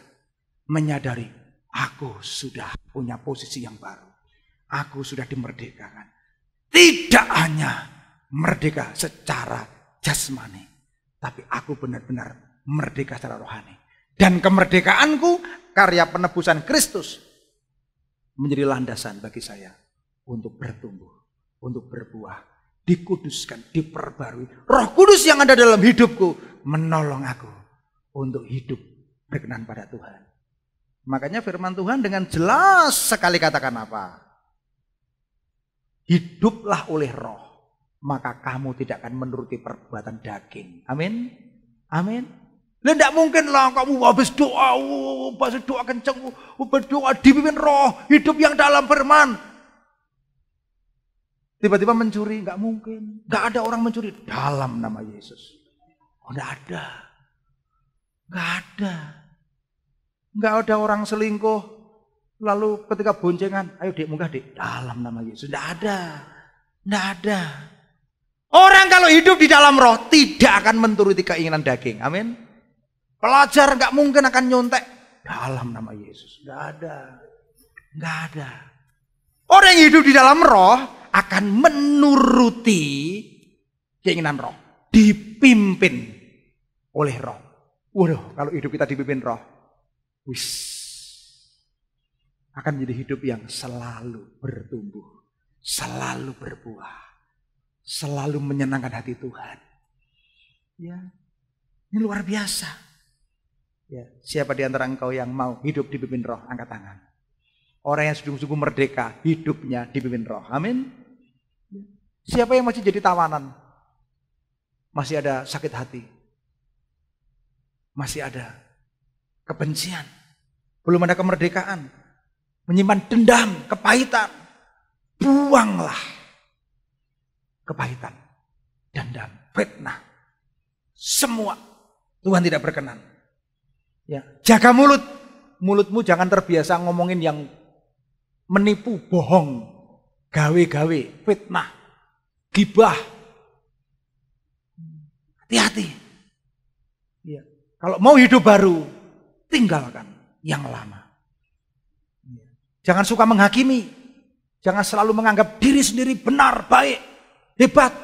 menyadari, aku sudah punya posisi yang baru. Aku sudah dimerdekakan. Tidak hanya merdeka secara jasmani, tapi aku benar-benar merdeka secara rohani. Dan kemerdekaanku, karya penebusan Kristus, menjadi landasan bagi saya untuk bertumbuh, untuk berbuah, dikuduskan, diperbarui. Roh Kudus yang ada dalam hidupku menolong aku untuk hidup berkenan pada Tuhan. Makanya firman Tuhan dengan jelas sekali katakan apa? Hiduplah oleh roh, maka kamu tidak akan menuruti perbuatan daging. Amin. Amin. Lah tidak mungkin lah kamu habis doa kenceng, berdoa dipimpin roh, hidup yang dalam firman. Tiba-tiba mencuri, nggak mungkin. Nggak ada orang mencuri dalam nama Yesus. Oh, nggak ada. Nggak ada. Nggak ada orang selingkuh. Lalu ketika boncengan, ayo dek munggah dek, dalam nama Yesus. Nggak ada. Nggak ada. Orang kalau hidup di dalam roh tidak akan menuruti keinginan daging. Amin. Pelajar nggak mungkin akan nyontek dalam nama Yesus. Nggak ada. Nggak ada. Orang yang hidup di dalam roh akan menuruti keinginan roh. Dipimpin oleh roh. Waduh, kalau hidup kita dipimpin roh, wis, akan menjadi hidup yang selalu bertumbuh, selalu berbuah, selalu menyenangkan hati Tuhan. Ya, ini luar biasa. Ya, siapa di antara engkau yang mau hidup dipimpin roh, angkat tangan. Orang yang sungguh-sungguh merdeka, hidupnya dipimpin roh. Amin. Siapa yang masih jadi tawanan? Masih ada sakit hati. Masih ada kebencian. Belum ada kemerdekaan. Menyimpan dendam, kepahitan. Buanglah kepahitan, dendam, fitnah. Semua Tuhan tidak berkenan. Ya, jaga mulut. Mulutmu jangan terbiasa ngomongin yang menipu, bohong, gawe-gawe, fitnah, gibah. Hati-hati. Ya. Kalau mau hidup baru, tinggalkan yang lama. Ya. Jangan suka menghakimi. Jangan selalu menganggap diri sendiri benar, baik, hebat.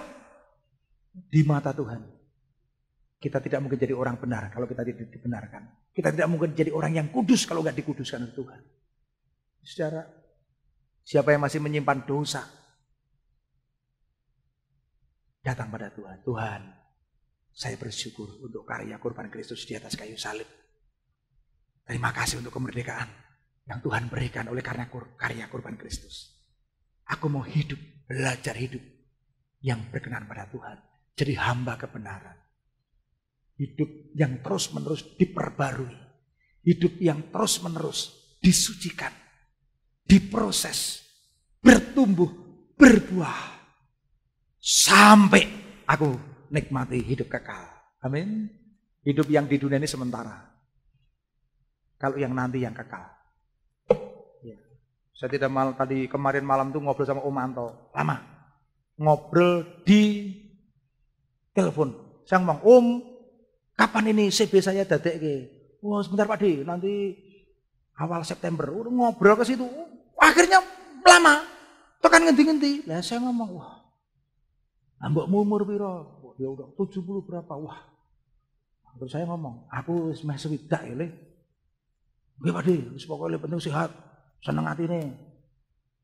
Di mata Tuhan, kita tidak mungkin jadi orang benar kalau kita tidak dibenarkan. Kita tidak mungkin jadi orang yang kudus kalau nggak dikuduskan oleh Tuhan. Saudara, siapa yang masih menyimpan dosa, datang pada Tuhan. Tuhan, saya bersyukur untuk karya kurban Kristus di atas kayu salib. Terima kasih untuk kemerdekaan yang Tuhan berikan oleh karya kurban Kristus. Aku mau hidup, belajar hidup yang berkenan pada Tuhan. Jadi hamba kebenaran. Hidup yang terus-menerus diperbarui. Hidup yang terus-menerus disucikan. Diproses. Bertumbuh. Berbuah. Sampai aku nikmati hidup kekal. Amin. Hidup yang di dunia ini sementara. Kalau yang nanti yang kekal. Ya. Saya tidak tadi kemarin malam tuh ngobrol sama Om Anto. Lama. ngobrol di telepon. Saya ngomong, Om, kapan ini CB saya dadekke? Wah, sebentar Pak D, nanti awal September. Udah ngobrol ke situ. Akhirnya lama. Tekan ngendi-ngendi. Lah saya ngomong, wah, mbokmu umur piro? Dia udah 70 berapa? Wah. Terus saya ngomong, aku wis meh swidak ya, Le. Nggih Pak D, wis pokoke penting sehat, seneng atine.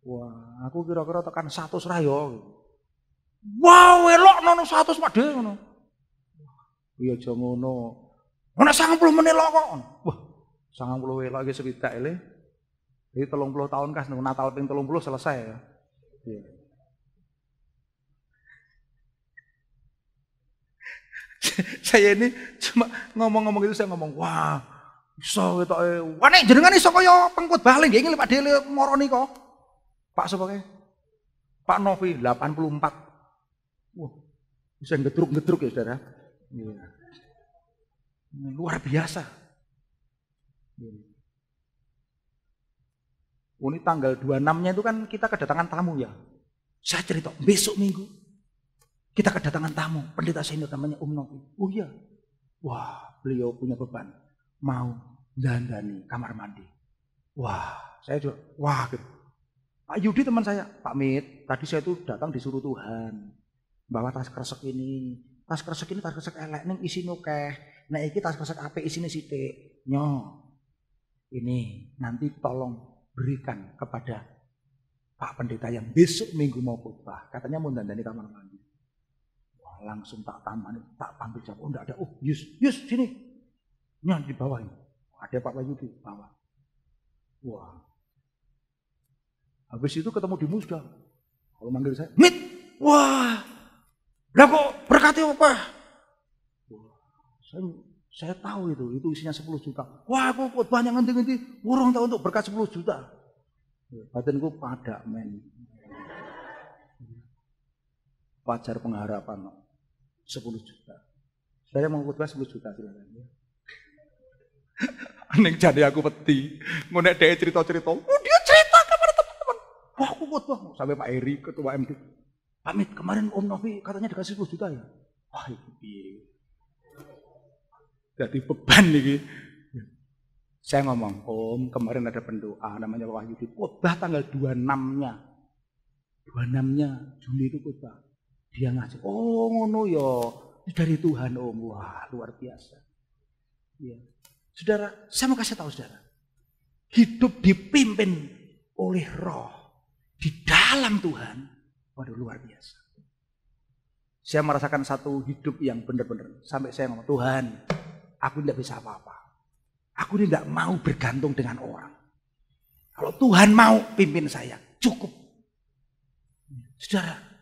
Wah, aku kira-kira tekan 100 ra yo. Wow, elok nono 100 Pak D ngono. Iya aja ngono. Ana 90 menit lho kok. Wah, 90 elok iki swidak Le. Iki 30 tahun kas Natal ping 30 selesai ya. Iya. Saya ini cuma ngomong-ngomong itu saya ngomong, wah, iso ketoke. Wah nek jenengan iso kaya pengkhotbah nggih ngene Pak Dele moroni kok. Pak sapa ke? Pak Novi 84. Wah, bisa ngedruk-ngedruk ya Saudara. Iya. Luar biasa. Ini tanggal 26-nya itu kan kita kedatangan tamu ya. Saya cerita, besok minggu kita kedatangan tamu, pendeta senior namanya Novi. Oh iya, wah beliau punya beban, mau dandani kamar mandi. Wah, saya juga, wah gitu. Pak Yudi teman saya, Pak Mit, tadi saya tuh datang disuruh Tuhan, bawa tas kresek ini tas kresek elek, ning isine akeh, nek iki tas kresek apik isine sithik. Nyo, ini nanti tolong berikan kepada Pak Pendeta yang besok minggu mau khotbah, katanya mau dandani kamar mandi. Langsung tak tamani, tak panggil jawab. Oh enggak ada. Oh, Yus sini. Nya di bawah ini. Ada Pak Wayu di bawah. Wah. Habis itu ketemu di musda. Kalau manggil saya, Mit. Wah. Lah kok berkati apa? Wah. Saya tahu itu isinya 10 juta. Wah, kok banyak ngendi-ngendi. Urung tahu untuk berkat 10 juta. Batinku pada men. Pajar pengharapan. 10 juta. Saya mau khotbah 10 juta silakan ya. Ning jane aku peti. Ngonek dhek cerita-cerita. Oh, dia cerita kepada teman-teman. Wah, aku khotbah sampai Pak Eri ketua MD. Pak Mit, kemarin Om Novi katanya dikasih 10 juta ya. Wah, itu piye. Jadi beban iki. Saya ngomong, Om, kemarin ada pendoa namanya Pak Wahyudi. Khotbah tanggal 26-nya. 26-nya Juli itu khotbah. Dia ngasih, oh ngono ya, dari Tuhan Om, wah luar biasa. Ya. Saudara, saya mau kasih tahu saudara, hidup dipimpin oleh Roh di dalam Tuhan, waduh luar biasa. Saya merasakan satu hidup yang benar-benar sampai saya ngomong, Tuhan, aku tidak bisa apa-apa, aku tidak mau bergantung dengan orang. Kalau Tuhan mau pimpin saya, cukup. Saudara.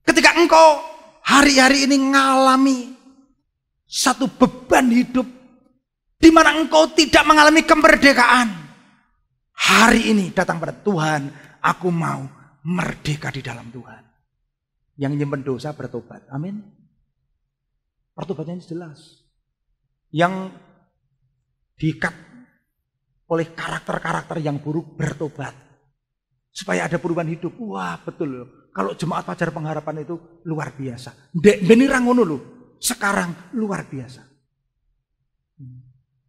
Ketika engkau hari-hari ini mengalami satu beban hidup di mana engkau tidak mengalami kemerdekaan, hari ini datang pada Tuhan, aku mau merdeka di dalam Tuhan. Yang nyimpen dosa bertobat, amin. Pertobatannya jelas. Yang diikat oleh karakter-karakter yang buruk bertobat. Supaya ada perubahan hidup. Wah betul loh. Kalau jemaat Fajar Pengharapan itu luar biasa. Ndek benirang ngono lho. Sekarang luar biasa.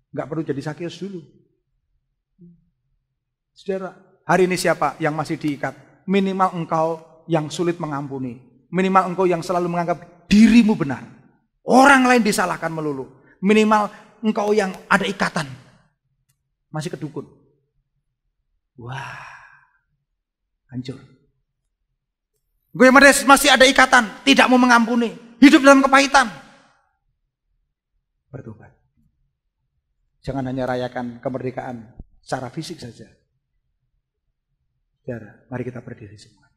Enggak perlu jadi Sakius dulu. Saudara, hari ini siapa yang masih diikat? Minimal engkau yang sulit mengampuni. Minimal engkau yang selalu menganggap dirimu benar. Orang lain disalahkan melulu. Minimal engkau yang ada ikatan. Masih kedukun. Wah. Hancur. Gue masih ada ikatan, tidak mau mengampuni, hidup dalam kepahitan. Bertobat. Jangan hanya rayakan kemerdekaan secara fisik saja. Saudara, mari kita berdiri semuanya.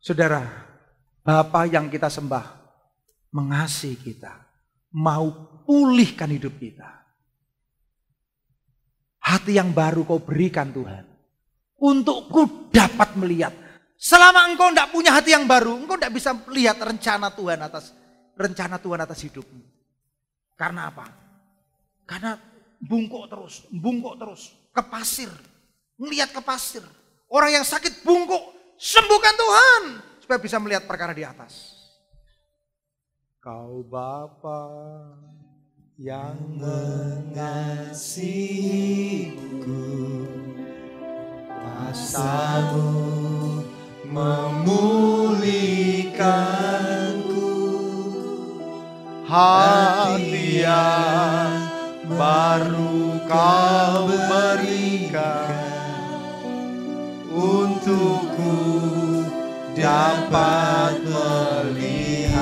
Saudara, Bapa yang kita sembah mengasihi kita, mau pulihkan hidup kita. Hati yang baru kau berikan Tuhan. Untuk ku dapat melihat. Selama engkau tidak punya hati yang baru, engkau tidak bisa melihat rencana Tuhan atas hidupmu. Karena apa? Karena bungkuk terus ke pasir. melihat ke pasir. Orang yang sakit bungkuk, sembuhkan Tuhan. Supaya bisa melihat perkara di atas. Kau Bapa yang mengasihiku, kuasa-Mu memulihkanku, hati yang baru Kau berikan, untukku dapat melihat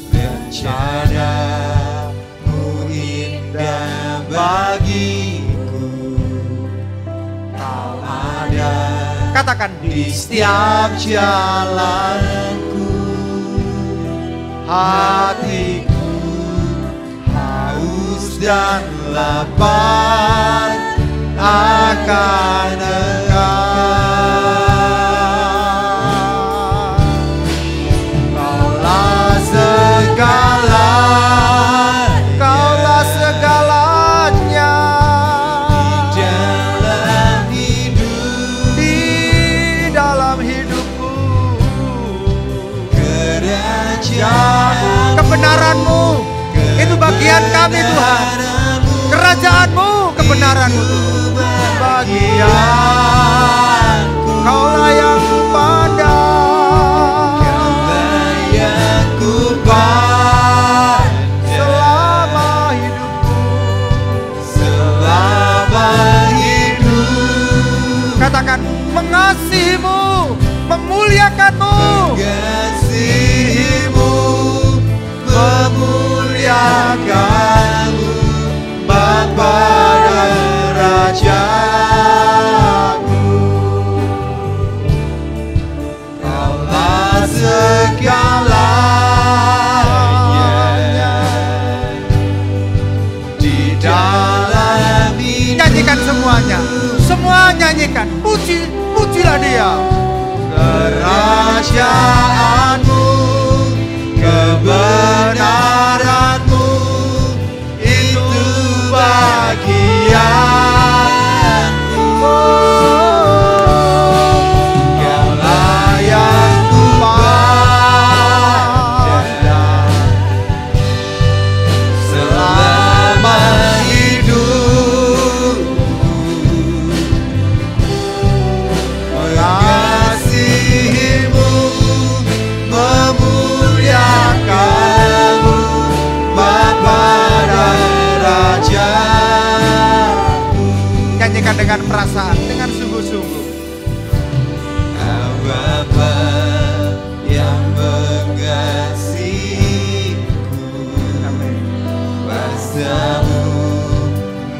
rencana-Mu indah bagiku. Kau ada, katakan, di setiap jalanku. Hatiku haus dan lapar akan Engkau. Kaulah segalanya di dalam hidupku. Kebenaran-Mu itu bagian kami Tuhan. Kerajaan-Mu, kebenaran-Mu bagian. Kaulah yang pandang, Kaulah yang kupandang selama hidupku, selama hidup. Katakan, mengasihi-Mu, memuliakan-Mu, mengasihi-Mu, memuliakan-Mu, Bapa dan Raja-Ku. Kaulah segalanya di dalam hidup. Nyanyikan semuanya, semua nyanyikan, pujilah Dia. Kerajaan-Mu, kebenaran-Mu itu bagianku. Kaulah yang kupandang selama hidupku. Mengasihi-Mu, memuliakan-Mu, Bapa dan Raja-Ku. Nyanyikan dengan perasaan, dengan sungguh-sungguh. Bapa yang mengasihiku, kuasa-Mu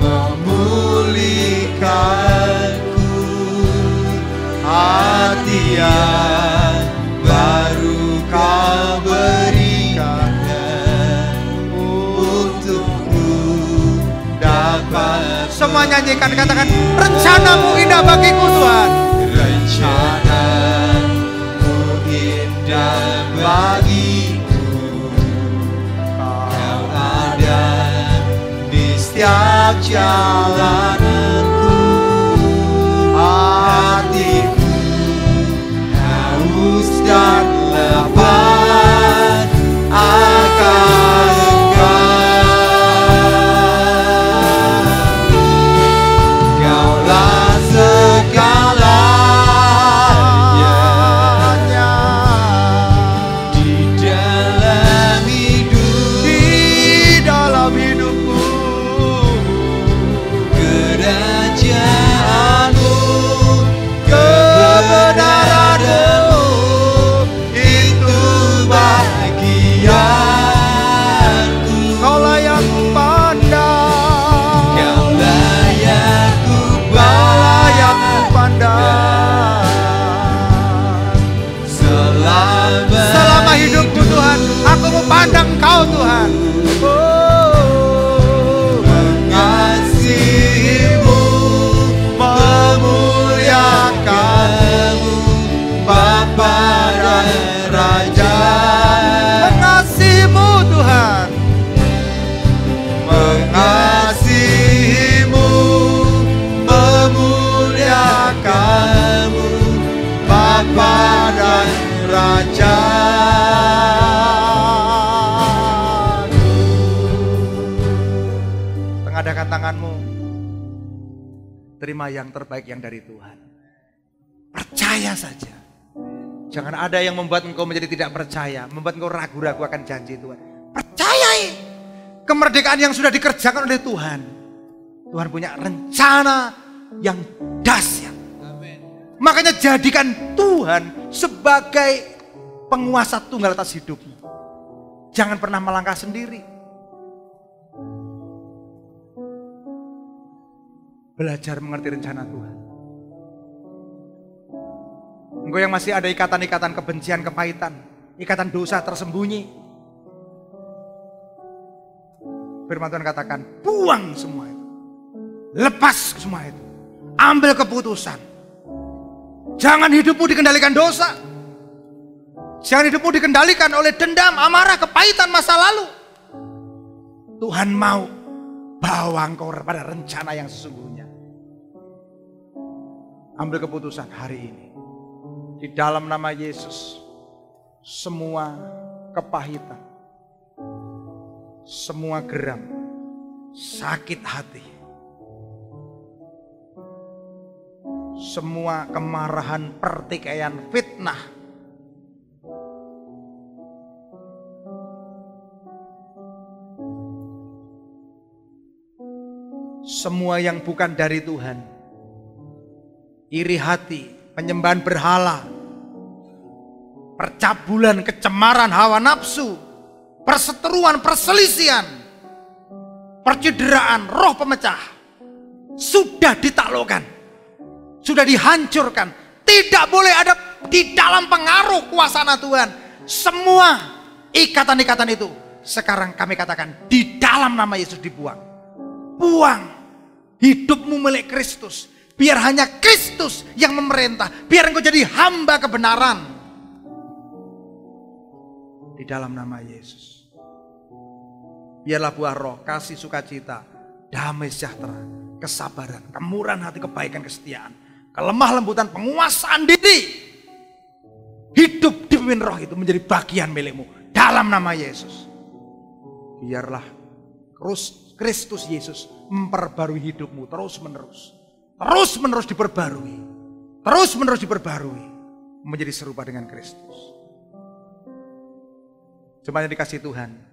memulihkanku, hati yang baru Kau berikan, untukku dapat. Semua nyanyikan, katakan, rencana-Mu indah bagiku Tuhan. Rencana-Mu indah bagiku. Kau ada di setiap jalanku. Hatiku haus dan lapar akan Engkau. Kaulah segalanya di dalam hidupku. Kerajaan-Mu, kebenaran-Mu itu bagianku. Kaulah yang kupandang, Kaulah yang kupandang selama hidupku Tuhan. Aku memandang Kau Tuhan. Mengasihi-Mu, memuliakan-Mu, Bapa dan Raja. Mengasihi-Mu Tuhan, mengasihi-Mu, tanganmu. Terima yang terbaik yang dari Tuhan. Percaya saja. Jangan ada yang membuat engkau menjadi tidak percaya, membuat engkau ragu-ragu akan janji Tuhan. Percayai kemerdekaan yang sudah dikerjakan oleh Tuhan. Tuhan punya rencana yang dahsyat. Makanya jadikan Tuhan sebagai penguasa tunggal atas hidupmu. Jangan pernah melangkah sendiri. Belajar mengerti rencana Tuhan. Engkau yang masih ada ikatan-ikatan kebencian, kepahitan, ikatan dosa tersembunyi. Firman Tuhan katakan, buang semua itu. Lepas semua itu. Ambil keputusan. Jangan hidupmu dikendalikan dosa. Jangan hidupmu dikendalikan oleh dendam, amarah, kepahitan masa lalu. Tuhan mau bawa engkau pada rencana yang sesungguhnya. Ambil keputusan hari ini. Di dalam nama Yesus, semua kepahitan, semua geram, sakit hati, semua kemarahan, pertikaian, fitnah, semua yang bukan dari Tuhan, iri hati, penyembahan berhala, percabulan, kecemaran, hawa nafsu, perseteruan, perselisihan, percideraan, roh pemecah, sudah ditaklukkan, sudah dihancurkan. Tidak boleh ada di dalam pengaruh kuasa Tuhan. Semua ikatan-ikatan itu sekarang kami katakan di dalam nama Yesus dibuang. Buang hidupmu milik Kristus. Biar hanya Kristus yang memerintah. Biar engkau jadi hamba kebenaran. Di dalam nama Yesus. Biarlah buah roh, kasih, sukacita, damai sejahtera, kesabaran, kemurahan hati, kebaikan, kesetiaan, kelemah lembutan, penguasaan diri. Hidup dipimpin roh itu menjadi bagian milikmu. Dalam nama Yesus. Biarlah Kristus Yesus memperbarui hidupmu terus menerus. Terus menerus diperbarui. Terus menerus diperbarui. Menjadi serupa dengan Kristus. Semuanya dikasih Tuhan.